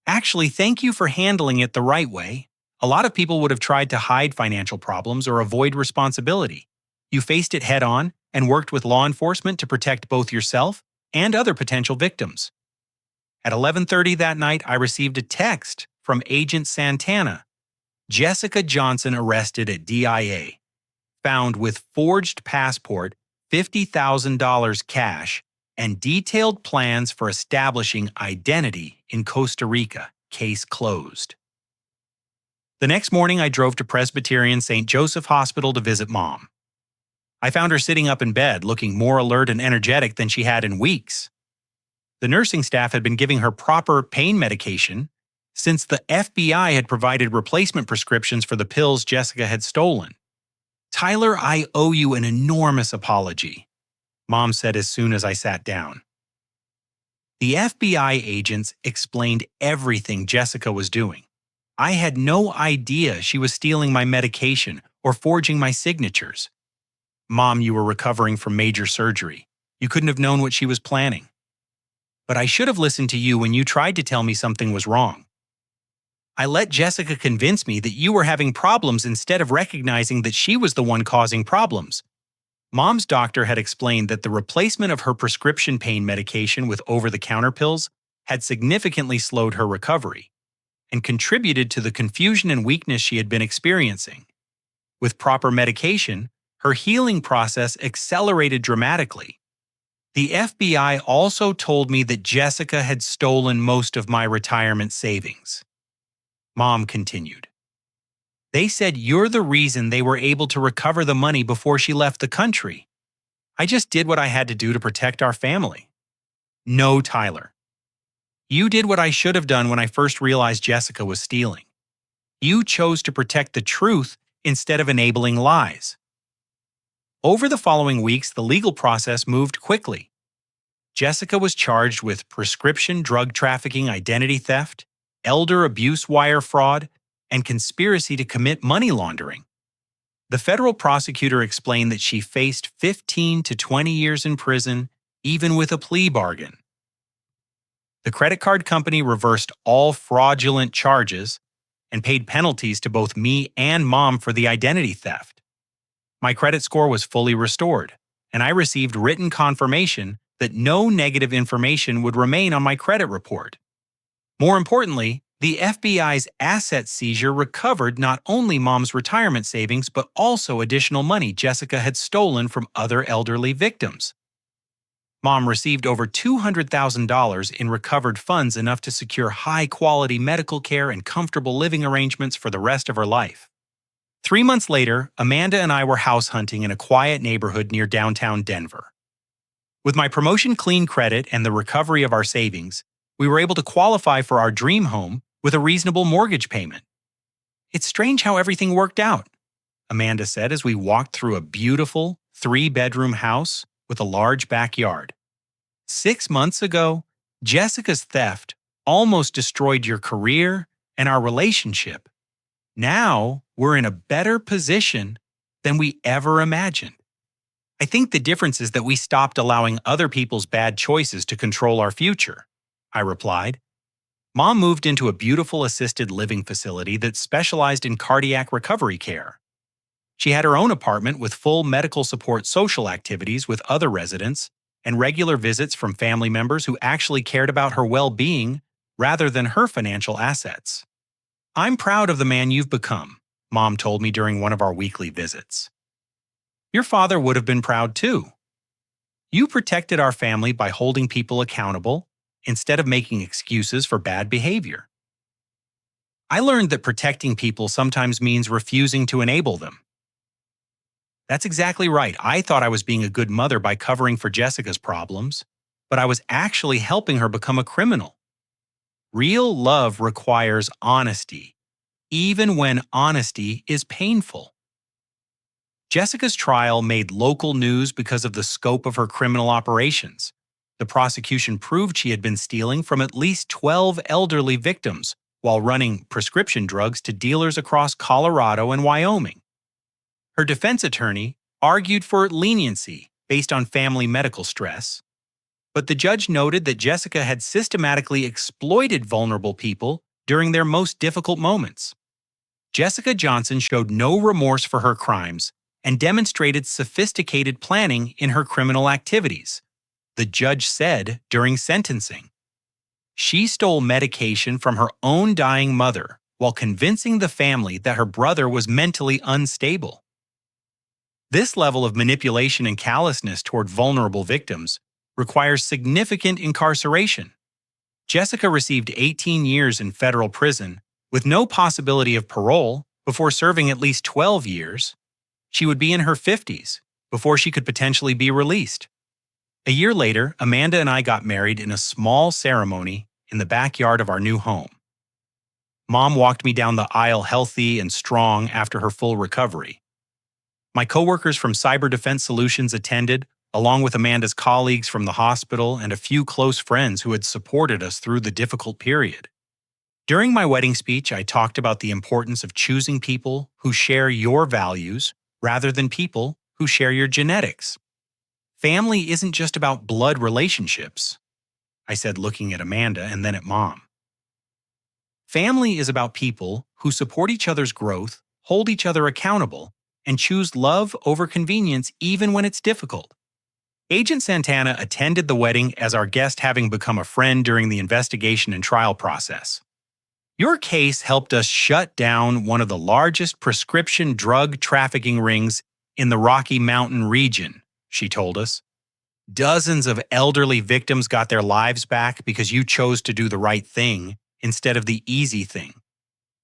"Actually, thank you for handling it the right way. A lot of people would have tried to hide financial problems or avoid responsibility. You faced it head on and worked with law enforcement to protect both yourself and other potential victims." At 11:30 that night, I received a text from Agent Santana. "Jessica Johnson arrested at DIA. Found with forged passport, $50,000 cash, and detailed plans for establishing identity in Costa Rica. Case closed." The next morning, I drove to Presbyterian St. Joseph Hospital to visit Mom. I found her sitting up in bed, looking more alert and energetic than she had in weeks. The nursing staff had been giving her proper pain medication since the FBI had provided replacement prescriptions for the pills Jessica had stolen. "Tyler, I owe you an enormous apology," Mom said as soon as I sat down. The FBI agents explained everything Jessica was doing. I had no idea she was stealing my medication or forging my signatures. "Mom, you were recovering from major surgery. You couldn't have known what she was planning. But I should have listened to you when you tried to tell me something was wrong. I let Jessica convince me that you were having problems instead of recognizing that she was the one causing problems." Mom's doctor had explained that the replacement of her prescription pain medication with over-the-counter pills had significantly slowed her recovery and contributed to the confusion and weakness she had been experiencing. With proper medication, her healing process accelerated dramatically. "The FBI also told me that Jessica had stolen most of my retirement savings," Mom continued. "They said you're the reason they were able to recover the money before she left the country. I just did what I had to do to protect our family." "No, Tyler. You did what I should have done when I first realized Jessica was stealing. You chose to protect the truth instead of enabling lies." Over the following weeks, the legal process moved quickly. Jessica was charged with prescription drug trafficking, identity theft, elder abuse wire fraud, and conspiracy to commit money laundering. The federal prosecutor explained that she faced 15 to 20 years in prison, even with a plea bargain. The credit card company reversed all fraudulent charges and paid penalties to both me and Mom for the identity theft. My credit score was fully restored, and I received written confirmation that no negative information would remain on my credit report. More importantly, the FBI's asset seizure recovered not only Mom's retirement savings but also additional money Jessica had stolen from other elderly victims. Mom received over $200,000 in recovered funds, enough to secure high-quality medical care and comfortable living arrangements for the rest of her life. 3 months later, Amanda and I were house hunting in a quiet neighborhood near downtown Denver. With my promotion, clean credit, and the recovery of our savings, we were able to qualify for our dream home with a reasonable mortgage payment. "It's strange how everything worked out," Amanda said as we walked through a beautiful 3-bedroom house with a large backyard. 6 months ago, Jessica's theft almost destroyed your career and our relationship. Now we're in a better position than we ever imagined. I think the difference is that we stopped allowing other people's bad choices to control our future," I replied. Mom moved into a beautiful assisted living facility that specialized in cardiac recovery care. She had her own apartment with full medical support, social activities with other residents, and regular visits from family members who actually cared about her well-being rather than her financial assets. "I'm proud of the man you've become," Mom told me during one of our weekly visits. "Your father would have been proud too. You protected our family by holding people accountable instead of making excuses for bad behavior." I learned that protecting people sometimes means refusing to enable them. That's exactly right. I thought I was being a good mother by covering for Jessica's problems, but I was actually helping her become a criminal. Real love requires honesty, even when honesty is painful. Jessica's trial made local news because of the scope of her criminal operations. The prosecution proved she had been stealing from at least 12 elderly victims while running prescription drugs to dealers across Colorado and Wyoming. Her defense attorney argued for leniency based on family medical stress, but the judge noted that Jessica had systematically exploited vulnerable people during their most difficult moments. Jessica Johnson showed no remorse for her crimes and demonstrated sophisticated planning in her criminal activities, the judge said during sentencing. She stole medication from her own dying mother while convincing the family that her brother was mentally unstable. This level of manipulation and callousness toward vulnerable victims requires significant incarceration. Jessica received 18 years in federal prison with no possibility of parole before serving at least 12 years. She would be in her 50s before she could potentially be released. A year later, Amanda and I got married in a small ceremony in the backyard of our new home. Mom walked me down the aisle healthy and strong after her full recovery. My coworkers from Cyber Defense Solutions attended, along with Amanda's colleagues from the hospital and a few close friends who had supported us through the difficult period. During my wedding speech, I talked about the importance of choosing people who share your values rather than people who share your genetics. Family isn't just about blood relationships, I said, looking at Amanda and then at Mom. Family is about people who support each other's growth, hold each other accountable, and choose love over convenience even when it's difficult. Agent Santana attended the wedding as our guest, having become a friend during the investigation and trial process. Your case helped us shut down one of the largest prescription drug trafficking rings in the Rocky Mountain region, she told us. Dozens of elderly victims got their lives back because you chose to do the right thing instead of the easy thing.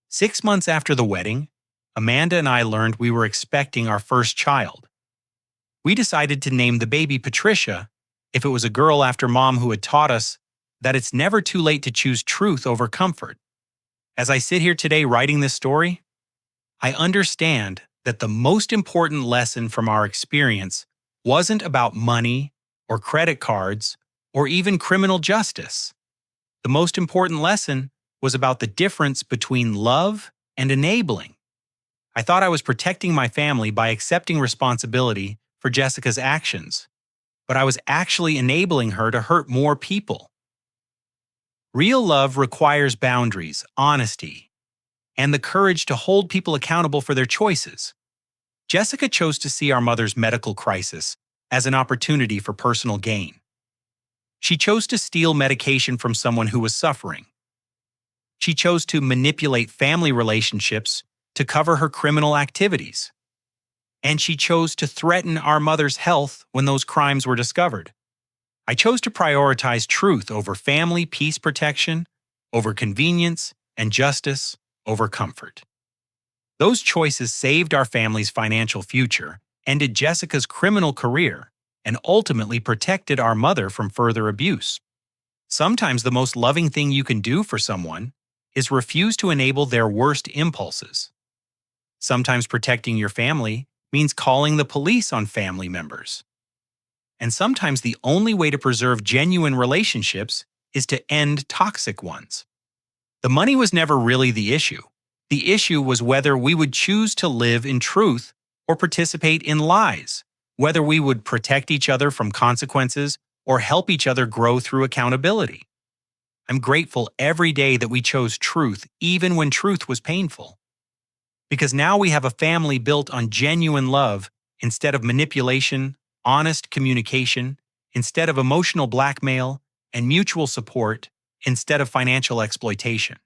6 months after the wedding, Amanda and I learned we were expecting our first child. We decided to name the baby Patricia if it was a girl, after Mom, who had taught us that it's never too late to choose truth over comfort. As I sit here today writing this story, I understand that the most important lesson from our experience wasn't about money or credit cards or even criminal justice. The most important lesson was about the difference between love and enabling. I thought I was protecting my family by accepting responsibility for Jessica's actions, but I was actually enabling her to hurt more people. Real love requires boundaries, honesty, and the courage to hold people accountable for their choices. Jessica chose to see our mother's medical crisis as an opportunity for personal gain. She chose to steal medication from someone who was suffering. She chose to manipulate family relationships to cover her criminal activities. And she chose to threaten our mother's health when those crimes were discovered. I chose to prioritize truth over family peace protection, over convenience, and justice over comfort. Those choices saved our family's financial future, ended Jessica's criminal career, and ultimately protected our mother from further abuse. Sometimes the most loving thing you can do for someone is refuse to enable their worst impulses. Sometimes protecting your family means calling the police on family members. And sometimes the only way to preserve genuine relationships is to end toxic ones. The money was never really the issue. The issue was whether we would choose to live in truth or participate in lies, whether we would protect each other from consequences or help each other grow through accountability. I'm grateful every day that we chose truth, even when truth was painful. Because now we have a family built on genuine love instead of manipulation, honest communication instead of emotional blackmail, and mutual support instead of financial exploitation.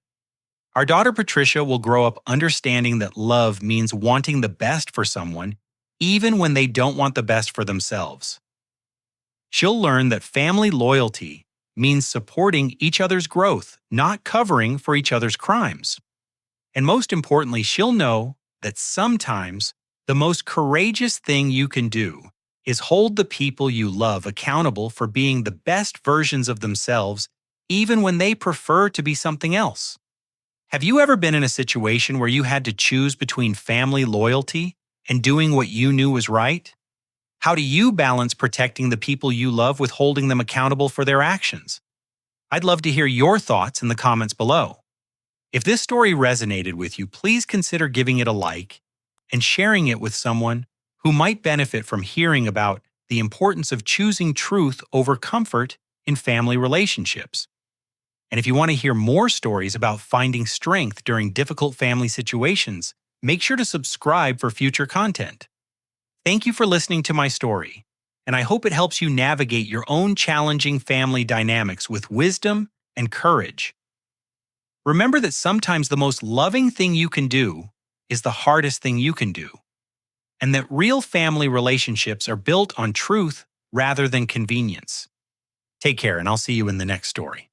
Our daughter Patricia will grow up understanding that love means wanting the best for someone, even when they don't want the best for themselves. She'll learn that family loyalty means supporting each other's growth, not covering for each other's crimes. And most importantly, she'll know that sometimes the most courageous thing you can do is hold the people you love accountable for being the best versions of themselves, even when they prefer to be something else. Have you ever been in a situation where you had to choose between family loyalty and doing what you knew was right? How do you balance protecting the people you love with holding them accountable for their actions? I'd love to hear your thoughts in the comments below. If this story resonated with you, please consider giving it a like and sharing it with someone who might benefit from hearing about the importance of choosing truth over comfort in family relationships. And if you want to hear more stories about finding strength during difficult family situations, make sure to subscribe for future content. Thank you for listening to my story, and I hope it helps you navigate your own challenging family dynamics with wisdom and courage. Remember that sometimes the most loving thing you can do is the hardest thing you can do, and that real family relationships are built on truth rather than convenience. Take care, and I'll see you in the next story.